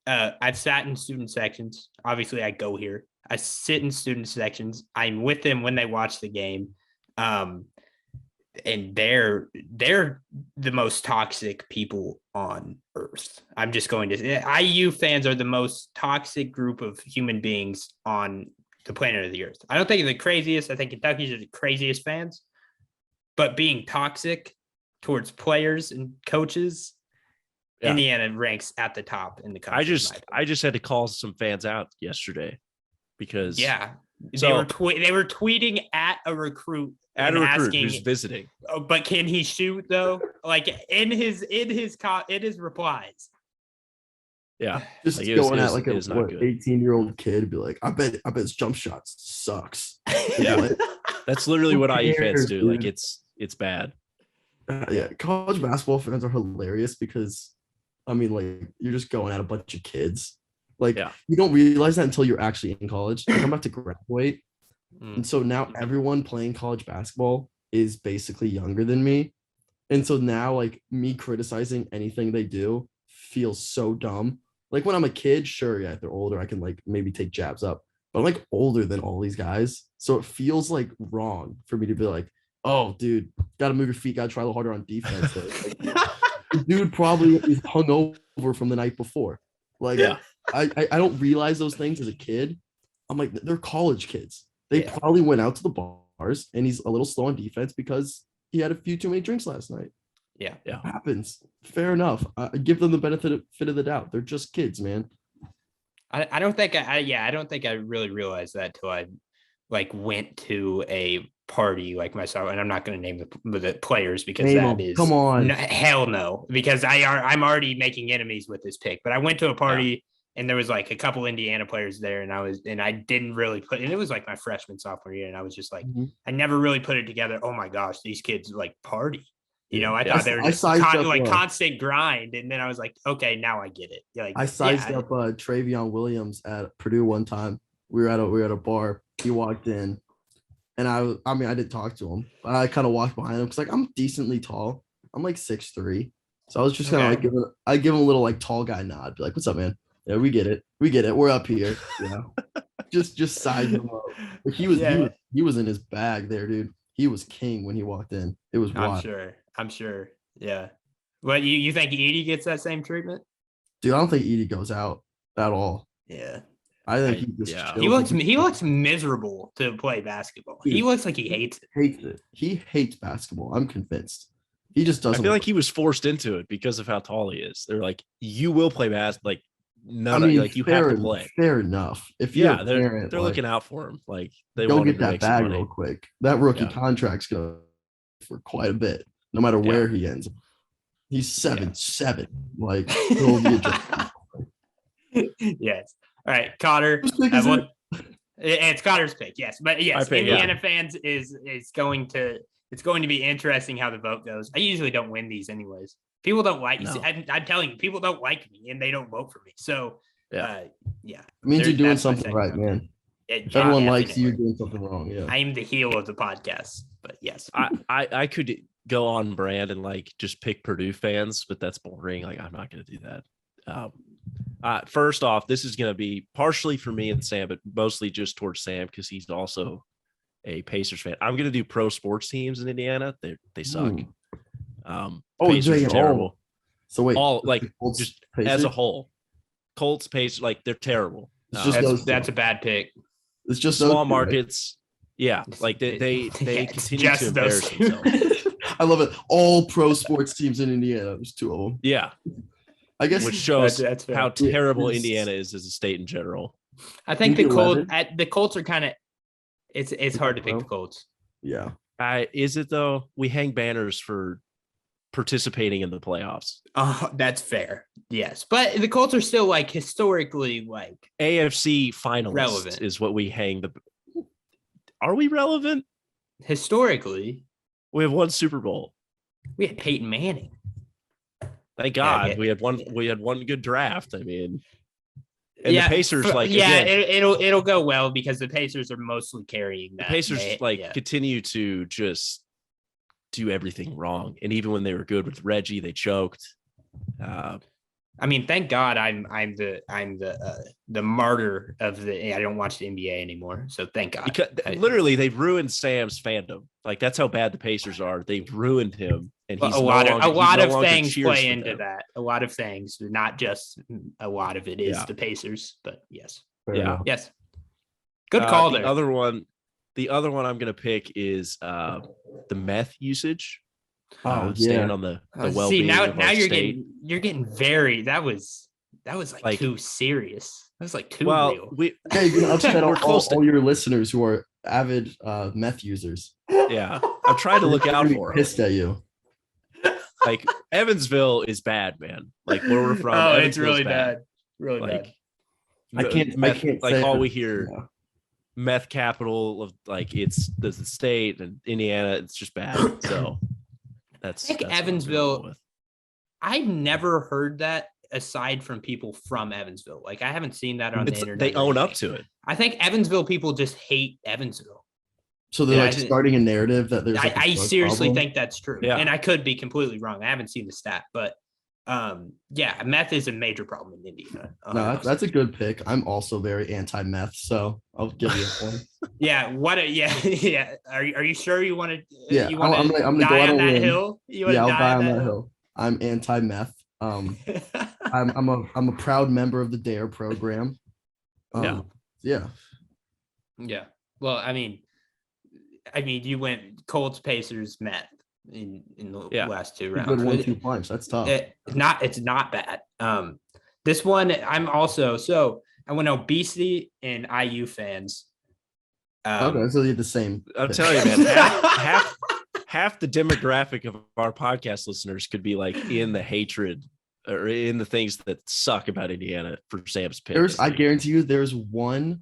I've sat in student sections. Obviously, I go here. I sit in student sections. I'm with them when they watch the game. And they're the most toxic people on earth. I'm just going to say IU fans are the most toxic group of human beings on the planet of the earth. I don't think they're the craziest. I think Kentucky's are the craziest fans, but being toxic towards players and coaches, Indiana ranks at the top in the country. I just had to call some fans out yesterday because they were tweeting at a recruit. Asking, who's visiting. Oh, but can he shoot though? Like in his replies. Yeah, just like going at like a 18-year-old kid, be like, I bet his jump shot sucks. Yeah, that's literally what IU fans do. Dude. Like it's bad. Yeah, college basketball fans are hilarious because, I mean, like you're just going at a bunch of kids. Like you don't realize that until you're actually in college. Like, I'm about to graduate. And so now everyone playing college basketball is basically younger than me. And so now like me criticizing anything they do feels so dumb. Like when I'm a kid, sure, yeah, if they're older, I can like maybe take jabs up. But I'm like older than all these guys. So it feels like wrong for me to be like, oh, dude, got to move your feet, got to try a little harder on defense. Like, the dude probably is hungover from the night before. Like I don't realize those things as a kid. I'm like, they're college kids. They probably went out to the bars and he's a little slow on defense because he had a few too many drinks last night. Yeah. It happens. Fair enough. I give them the benefit of the doubt. They're just kids, man. I don't think I don't think I really realized that till I like went to a party like myself, and I'm not going to name the players because come on. Hell no, because I'm already making enemies with this pick. But I went to a party and there was like a couple Indiana players there, and I didn't really and it was like my freshman sophomore year, and I was just like, I never really put it together. Oh my gosh, these kids like party. You know, I thought they were just constant grind, and then I was like, okay, now I get it. Like, I sized up Travion Williams at Purdue one time. We were at a bar. He walked in, and I mean I didn't talk to him, but I kind of walked behind him because like I'm decently tall. I'm like 6'3", so I was just kind of like give him a little like tall guy nod, be like, "What's up, man? Yeah, we get it. We're up here." Yeah, just size him up. Like, he was in his bag there, dude. He was king when he walked in. It was wild. I'm sure. Yeah. Well, you think Edie gets that same treatment? Dude, I don't think Edie goes out at all. Yeah. I think he looks miserable to play basketball. He looks like he hates it. He hates basketball. I'm convinced. He just doesn't. I feel like he was forced into it because of how tall he is. They're like, you will play basketball. Like, you have to play. Fair enough. If they're looking out for him. Like they go want get that bag real quick. That rookie contract's gonna for quite a bit, no matter where he ends. He's 7'7". Like he'll be yes. All right, Cotter. It's Cotter's pick, yes. But yes, Indiana fans is going to be interesting how the vote goes. I usually don't win these anyways. People don't like me. I'm telling you, people don't like me and they don't vote for me. So it means you're doing something right, man. If everyone likes you, you're doing something wrong. Yeah. I am the heel of the podcast. But yes. I could go on brand and like just pick Purdue fans, but that's boring. Like I'm not gonna do that. First off, this is going to be partially for me and Sam, but mostly just towards Sam because he's also a Pacers fan. I'm going to do pro sports teams in Indiana. They suck. Pacers are terrible. So wait, all like Colts, just Pacers? as a whole, Colts, Pacers, like they're terrible. It's just That's a bad pick. It's just small those two, markets. Right? Yeah, like they continue to embarrass themselves. I love it. All pro sports teams in Indiana. There's 2 of them. Yeah, I guess which shows that's how terrible Indiana is as a state in general. I think the Maybe Colts are kind of. It's hard to pick the Colts. Yeah. Is it though? We hang banners for participating in the playoffs. That's fair. Yes, but the Colts are still like historically like AFC finalists relevant. is what we hang the. Are we relevant? Historically, We have one Super Bowl. we had Peyton Manning. Thank God yeah. we had one good draft. I mean, and the Pacers it'll go well because the Pacers are mostly carrying that. The Pacers continue to just do everything wrong, and even when they were good with Reggie, they choked. I mean, thank God I'm the martyr of the. I don't watch the NBA anymore, so thank God. Because literally, they've ruined Sam's fandom. Like that's how bad the Pacers are. They've ruined him, and he's a lot of things cheers play for into them. that. A lot of things, not just a lot of it is the Pacers, but yes, yes. Good call there. The other one I'm gonna pick is the meth usage. Staying on the well-being. See, now of our you're state. getting very. That was like too serious. That was like too real. You're gonna upset We're close all your listeners who are avid meth users. Yeah, I'm trying to look out for them. Pissed at you. Like Evansville is bad, man. Like where we're from, it's really bad. Really like, bad. I can't like say all it. we hear. Yeah. Meth capital of like it's the state and Indiana. It's just bad. So that's. I think that's what I'm Evansville. going with. I never heard that aside from people from Evansville. Like I haven't seen that on the internet. They own up to it. I think Evansville people just hate Evansville. So they're starting a narrative that there's. I seriously think that's true. Yeah. And I could be completely wrong. I haven't seen the stat, but meth is a major problem in Indiana. No, that's a good pick. I'm also very anti-meth, so I'll give you a point. Yeah. Yeah. Are you sure you want to? Yeah, you want I'm gonna die go out on that limb. hill? I'll die on that hill. I'm anti-meth. I'm a proud member of the DARE program. Yeah. Well, I mean, you went Colts, Pacers, meth in the last 2 rounds. Good 1-2 punch. That's tough. It's not bad. This one I'm also I went obesity and IU fans. Okay, so you're the same. I'm telling you, man, half the demographic of our podcast listeners could be like in the hatred or in the things that suck about Indiana for Sam's pick. I guarantee you there's one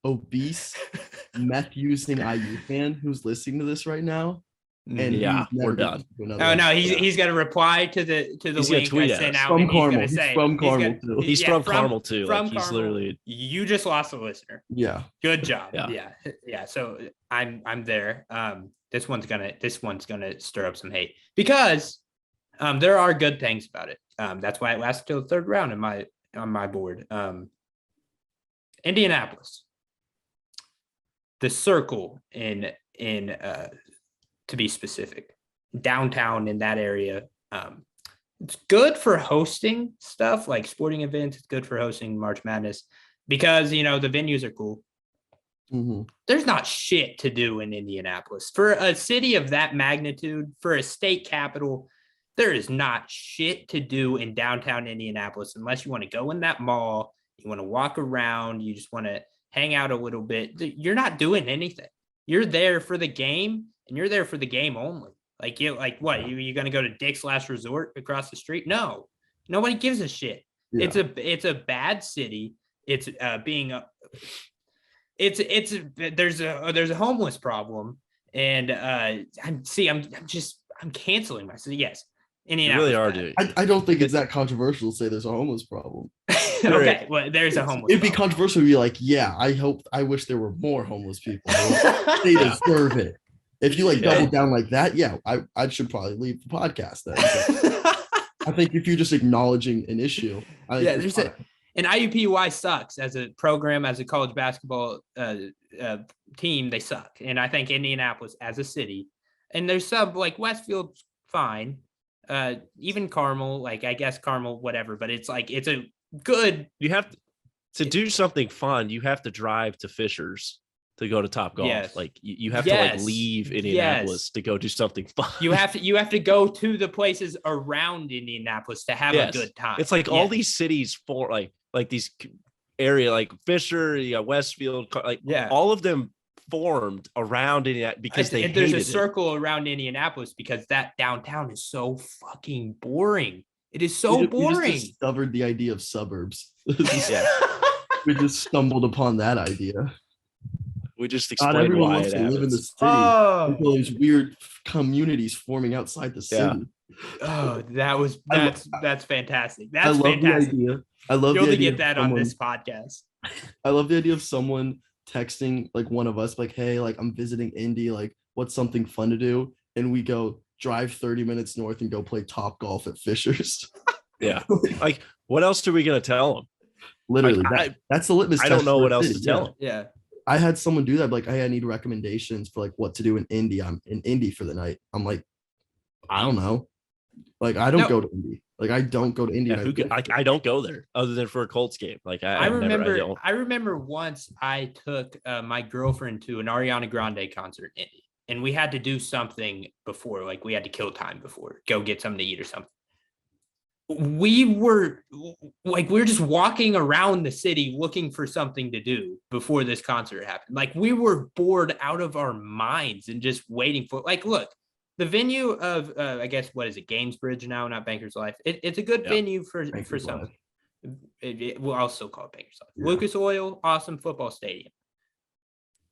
obese meth using IU fan who's listening to this right now. And we're done. Oh no, he's gonna reply to the link I sent out. From Carmel. He's from Carmel too. He's from Carmel too. From like, he's Carmel. literally. You just lost a listener. Yeah. Good job. Yeah. So I'm there. This one's gonna stir up some hate because there are good things about it. That's why it lasted till the 3rd round on my board. Indianapolis, the Circle in to be specific, downtown in that area. It's good for hosting stuff like sporting events. It's good for hosting March Madness because, the venues are cool. Mm-hmm. There's not shit to do in Indianapolis. For a city of that magnitude, for a state capital, there is not shit to do in downtown Indianapolis unless you want to go in that mall, you want to walk around, you just want to hang out a little bit. You're not doing anything. You're there for the game. And you're there for the game only. Like what? You gonna go to Dick's Last Resort across the street? No, nobody gives a shit. Yeah. It's a bad city. It's there's a homeless problem, and I'm canceling myself. Yes, Indianapolis. You really are, dude. I don't think it's that controversial to say there's a homeless problem. Okay, well, there's a homeless. It'd be controversial to be like, I wish there were more homeless people. They deserve it. If you double down like that, I should probably leave the podcast then. I think if you're just acknowledging an issue, Yeah, and IUPUI sucks as a program, as a college basketball team. They suck, and I think Indianapolis as a city, and there's some like Westfield's fine, even Carmel, like I guess Carmel, whatever. But it's like it's a good. You have to do something fun. You have to drive to Fishers to go to Top Golf. Yes. Like you have to like leave Indianapolis to go do something fun. You have to go to the places around Indianapolis to have a good time. It's like all these cities for like these area like Fisher, you got Westfield, like all of them formed around Indianapolis because there's a circle around Indianapolis because that downtown is so fucking boring. It is so boring. We just discovered the idea of suburbs. We just stumbled upon that idea. We just explained why wants to live in the city. All these weird communities forming outside the city. Oh, that's fantastic. That's fantastic. The idea. I love the idea. You'll get that on this podcast. I love the idea of someone texting like one of us, like, "Hey, like I'm visiting Indy. Like, what's something fun to do?" And we go drive 30 minutes north and go play Top Golf at Fishers. Yeah. Like, what else are we gonna tell them? Literally, that's the litmus test. I don't know what else to tell them. Yeah. I had someone do that, like, hey, I need recommendations for like what to do in Indy. I'm in Indy for the night. I'm like, I don't know. Like, I don't go to Indy. Like, I don't go to Indy. I don't go there other than for a Colts game. Like, I remember once I took my girlfriend to an Ariana Grande concert in Indy, and we had to do something before. Like, we had to kill time before, go get something to eat or something. We were just walking around the city looking for something to do before this concert happened. Like, we were bored out of our minds and just waiting for, like, look, the venue of, I guess, what is it? Gainsbridge now, not Bankers Life. It's a good venue for something. We'll also call it Bankers Life. Yeah. Lucas Oil, awesome football stadium.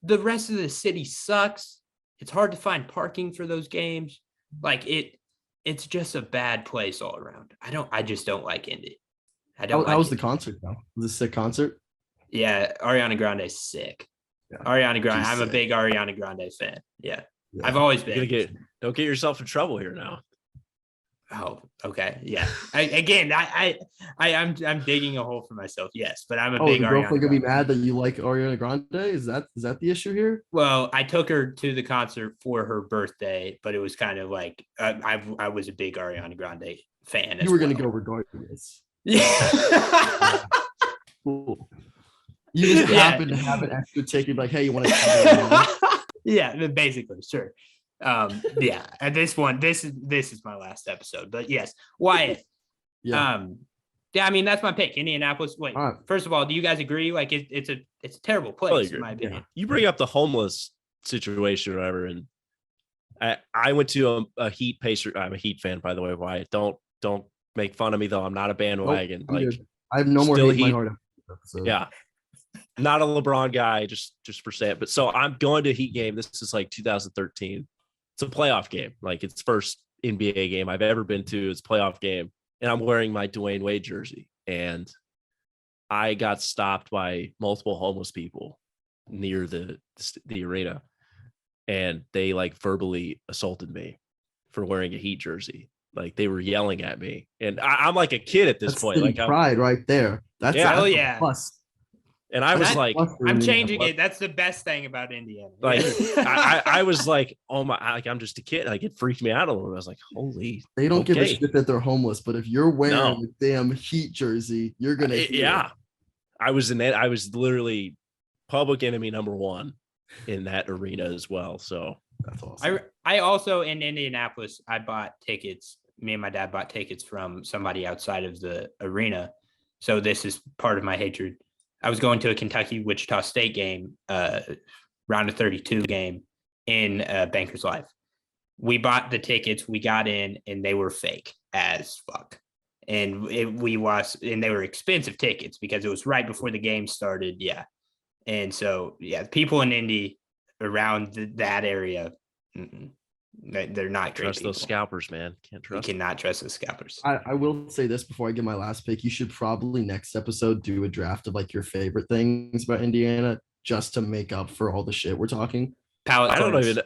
The rest of the city sucks. It's hard to find parking for those games. Like, it's just a bad place all around. I just don't like Indy. How was the concert though? Was it a sick concert? Yeah, Ariana Grande's sick. Yeah. Ariana Grande. I'm a big Ariana Grande fan. Yeah. I've always been. Don't get yourself in trouble here now. Oh, okay. Yeah. I'm digging a hole for myself. Yes, but I'm a big Ariana. Girlfriend gonna be mad that you like Ariana Grande? Is that the issue here? Well, I took her to the concert for her birthday, but it was kind of like I was a big Ariana Grande fan. You were gonna go regardless. Yeah. Cool. You just happen to have an extra ticket, like, hey, you want to? Yeah, basically, sure. Yeah, and this is my last episode, but yes, Wyatt. Yeah. I mean, that's my pick. Indianapolis. Wait, first of all, do you guys agree? Like, it's a terrible place in my opinion. You bring up the homeless situation or whatever, and I went to a Heat Pacer. I'm a Heat fan, by the way. Wyatt, don't make fun of me though. I'm not a bandwagon. Nope, I have no more hate in my heart. Yeah. Not a LeBron guy, just for saying. But so I'm going to a Heat game. This is like 2013. It's a playoff game. Like, it's first NBA game I've ever been to. It's a playoff game. And I'm wearing my Dwayne Wade jersey. And I got stopped by multiple homeless people near the arena. And they like verbally assaulted me for wearing a Heat jersey. Like, they were yelling at me. And I'm like a kid at this point. Like, pride right there. That's plus. And I was like, I'm changing it. That's the best thing about Indiana. Like, I was like, oh my, like, I'm just a kid. Like, it freaked me out a little bit. I was like, holy. They don't give a shit that they're homeless, but if you're wearing a damn Heat jersey, you're gonna. Yeah, I was literally public enemy number one in that arena as well. So that's awesome. I also in Indianapolis, I bought tickets. Me and my dad bought tickets from somebody outside of the arena. So this is part of my hatred. I was going to a Kentucky-Wichita State game, round of 32 game in Bankers Life. We bought the tickets, we got in, and they were fake as fuck. And they were expensive tickets because it was right before the game started. Yeah. And so, people in Indy around that area, they're not great. Trust those scalpers, man. You cannot trust those scalpers. I will say this before I get my last pick. You should probably next episode do a draft of like your favorite things about Indiana just to make up for all the shit we're talking. I don't even.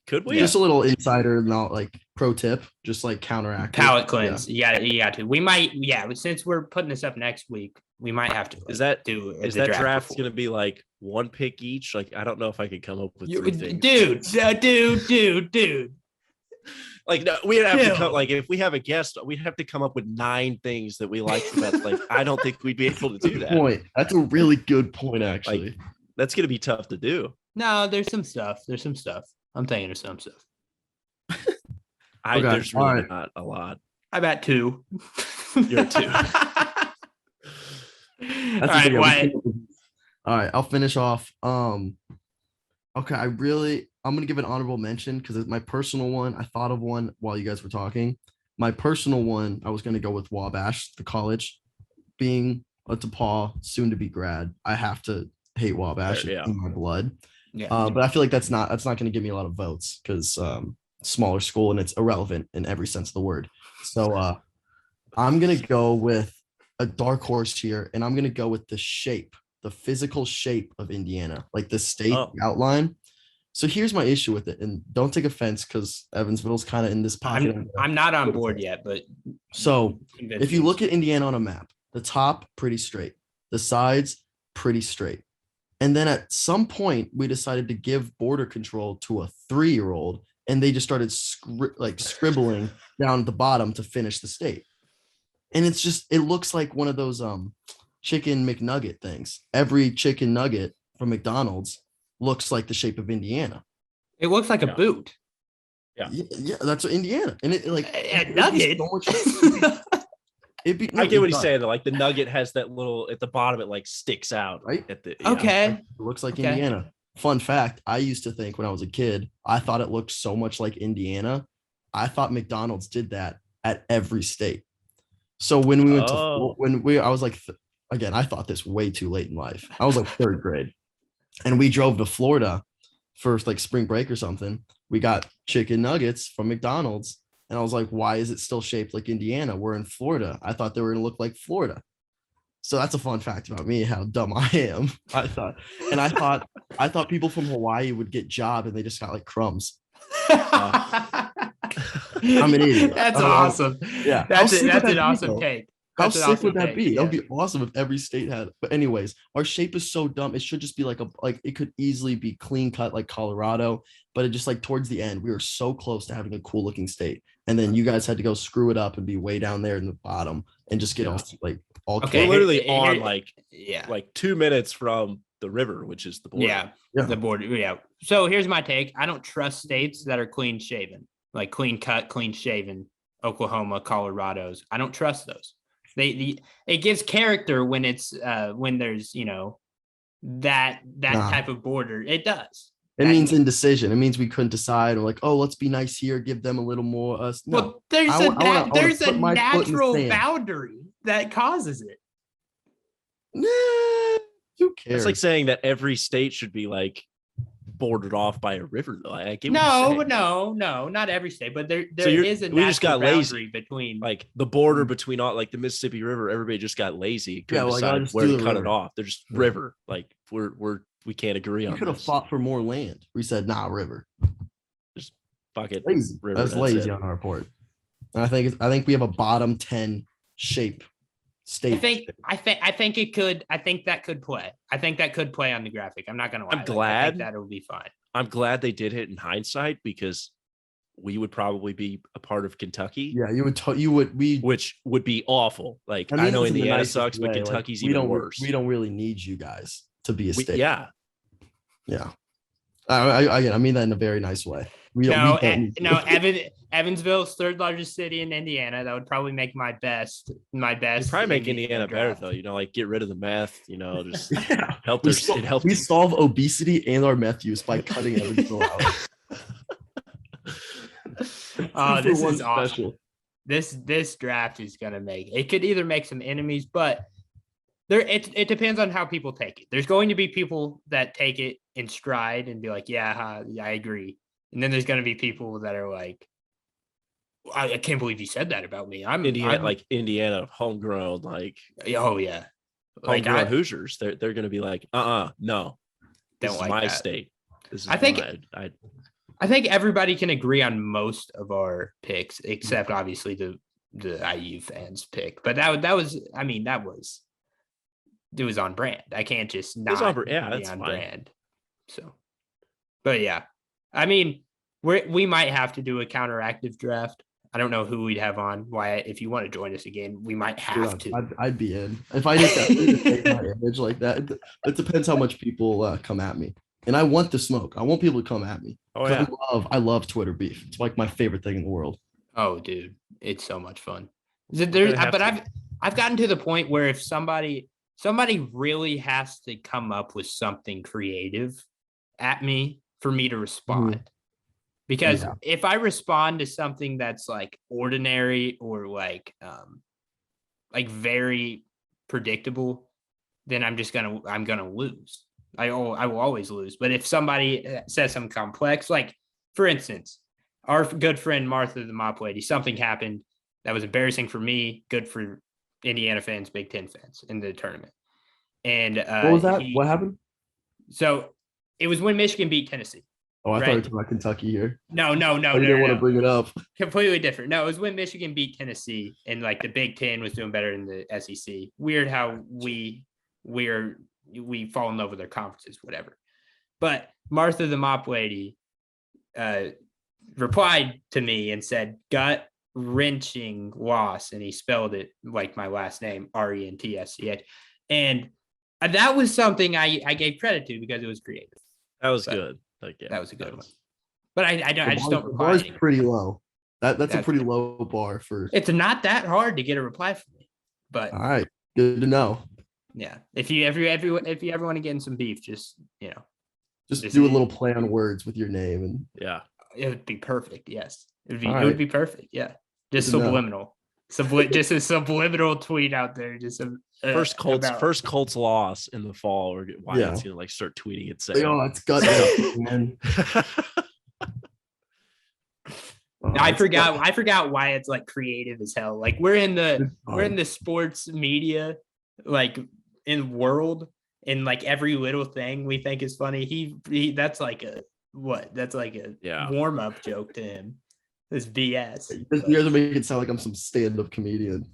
Could we? Just a little insider, not like pro tip, just like counteract. Palate cleanse. Yeah. You got to. We might. Yeah. Since we're putting this up next week, we might have to. Is that do? Is that draft going to be like one pick each? Like, I don't know if I could come up with 3 things. Dude. Like, no, we'd have to come. Like, if we have a guest, we'd have to come up with 9 things that we like the best. Like, I don't think we'd be able to do that. Point. That's a really good point, actually. Like, that's going to be tough to do. No, there's some stuff. I'm thinking of some stuff. There's really not a lot. I bet 2. You're 2. All right, Wyatt. All right, I'll finish off. Okay, I'm gonna give an honorable mention because it's my personal one. I thought of one while you guys were talking. My personal one, I was gonna go with Wabash, the college. Being a DePaul, soon to be grad, I have to hate Wabash in my blood. Yeah. But I feel like that's not gonna give me a lot of votes because smaller school and it's irrelevant in every sense of the word. So I'm gonna go with a dark horse here, and I'm gonna go with the physical shape of Indiana, like the state outline. So here's my issue with it, and don't take offense because Evansville's kind of in this pocket. I'm not on board yet, but so if you look at Indiana on a map, the top pretty straight, the sides pretty straight, and then at some point we decided to give border control to a 3-year-old, and they just started scribbling down at the bottom to finish the state, and it looks like one of those chicken McNugget things. Every chicken nugget from McDonald's looks like the shape of Indiana. It looks like a boot. Yeah, that's Indiana. And it like a nugget. I get what he's saying. Like the nugget has that little at the bottom, it like sticks out. Right. Okay. It looks like Indiana. Fun fact, I used to think when I was a kid, I thought it looked so much like Indiana. I thought McDonald's did that at every state. So when we went I was like, again, I thought this way too late in life. I was like 3rd grade. And we drove to Florida for like spring break or something. We got chicken nuggets from McDonald's. And I was like, why is it still shaped like Indiana? We're in Florida. I thought they were going to look like Florida. So that's a fun fact about me, how dumb I am. I thought people from Hawaii would get job and they just got like crumbs. I'm an idiot. That's awesome. Yeah. That's an awesome take. How sick would that be? That would be awesome if every state had. But anyways, our shape is so dumb. It should just be like it could easily be clean cut like Colorado, but it just like towards the end, we were so close to having a cool looking state. And then you guys had to go screw it up and be way down there in the bottom and just get all okay. We're literally on like 2 minutes from the river, which is the border. Yeah. The border. Yeah. So here's my take. I don't trust states that are clean shaven, like clean cut, clean shaven. Oklahoma, Colorado's. I don't trust those. It gives character when it's when there's that type of border. It does. It means indecision. It means we couldn't decide. Or like, oh, let's be nice here, give them a little more. No. Well, there's a natural boundary that causes it. Nah, who cares? It's like saying that every state should be like bordered off by a river. No, not every state, but there is a natural boundary between like the border between all like the Mississippi River. Everybody just got lazy. Couldn't decide where to cut it off. They're just river. Like we can't agree on. We could have fought for more land. We said river. Just fuck it. Lazy. River, that's lazy on our part. And I think we have a bottom 10 shape state. I think it could. I think that could play. I think that could play on the graphic. I'm not gonna lie. I'm glad I think that'll be fine. I'm glad they did it in hindsight because we would probably be a part of Kentucky. Yeah, which would be awful. Like I know Indiana sucks, but Kentucky's even worse. We don't really need you guys to be a state. Yeah. I mean that in a very nice way. Evansville's 3rd largest city in Indiana. That would probably make my best. It'd probably make Indiana better though. Like get rid of the meth. Just help their state. We solve obesity and our meth use by cutting Evansville out. This is awesome. This draft is gonna make it. Could either make some enemies, but it depends on how people take it. There's going to be people that take it in stride and be like, yeah, I agree. And then there's going to be people that are like, I can't believe you said that about me. I'm Indiana homegrown, like, oh yeah, like Hoosiers. They're going to be like, no, this is my state. This is I I think everybody can agree on most of our picks, except obviously the IU fans pick. But that was it was on brand. I can't just not be that's on fine. brand. So, but yeah, I mean, we might have to do a counteractive draft. I don't know who we'd have on. Wyatt, if you want to join us again, we might have to. I'd be in if I didn't take my image like that. It depends how much people come at me, and I want the smoke. I want people to come at me. Oh yeah, I love Twitter beef. It's like my favorite thing in the world. Oh, dude, it's so much fun. I've gotten to the point where if somebody really has to come up with something creative at me for me to respond. Mm-hmm. Because if I respond to something that's like ordinary or like very predictable, then I'm gonna lose. I will always lose. But if somebody says something complex, like for instance, our good friend Martha the Mop Lady, something happened that was embarrassing for me, good for Indiana fans, Big Ten fans in the tournament. And what was that? What happened? So it was when Michigan beat Tennessee. Oh, I thought you were talking about Kentucky here. No. I didn't want to bring it up. Completely different. No, it was when Michigan beat Tennessee and like the Big Ten was doing better than the SEC. Weird how we fall in love with their conferences, whatever. But Martha the Mop Lady replied to me and said, gut-wrenching loss. And he spelled it like my last name, RENTSCH. And that was something I gave credit to because it was creative. That was good. Like, yeah, that was a good one. But I just don't reply. The bar's pretty low. That's a pretty low bar for. It's not that hard to get a reply from me. But all right, good to know. Yeah, if you ever want to get in some beef, just do a little play on words with your name and it would be perfect. Yes, it would be perfect. Yeah, just subliminal. Just a subliminal tweet out there. Just first Colts loss in the fall, or Wyatt's gonna like start tweeting it saying, "Oh, it's gut, man." I forgot why it's like creative as hell. Like we're in the sports media like in world, and like every little thing we think is funny. He that's like a warm up joke to him. It's BS. You guys are making it sound like I'm some stand-up comedian.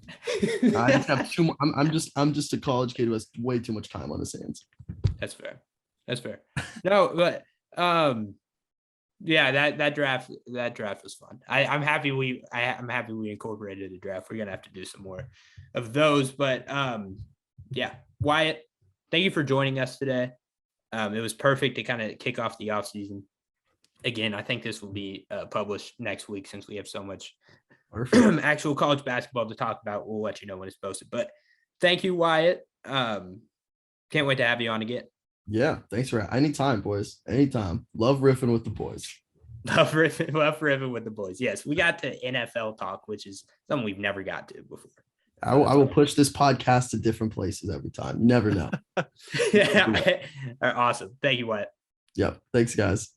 I just have too much. I'm just a college kid who has way too much time on his hands. That's fair. No, but that draft was fun. I'm happy we incorporated a draft. We're gonna have to do some more of those. But Wyatt, thank you for joining us today. It was perfect to kind of kick off the off season. Again, I think this will be published next week since we have so much actual college basketball to talk about. We'll let you know when it's posted. But thank you, Wyatt. Can't wait to have you on again. Yeah, thanks for anytime, boys. Anytime. Love riffing with the boys. Love riffing with the boys. Yes, we got to NFL talk, which is something we've never got to before. I will push this podcast to different places every time. Never know. Yeah. Awesome. Thank you, Wyatt. Yep. Thanks, guys.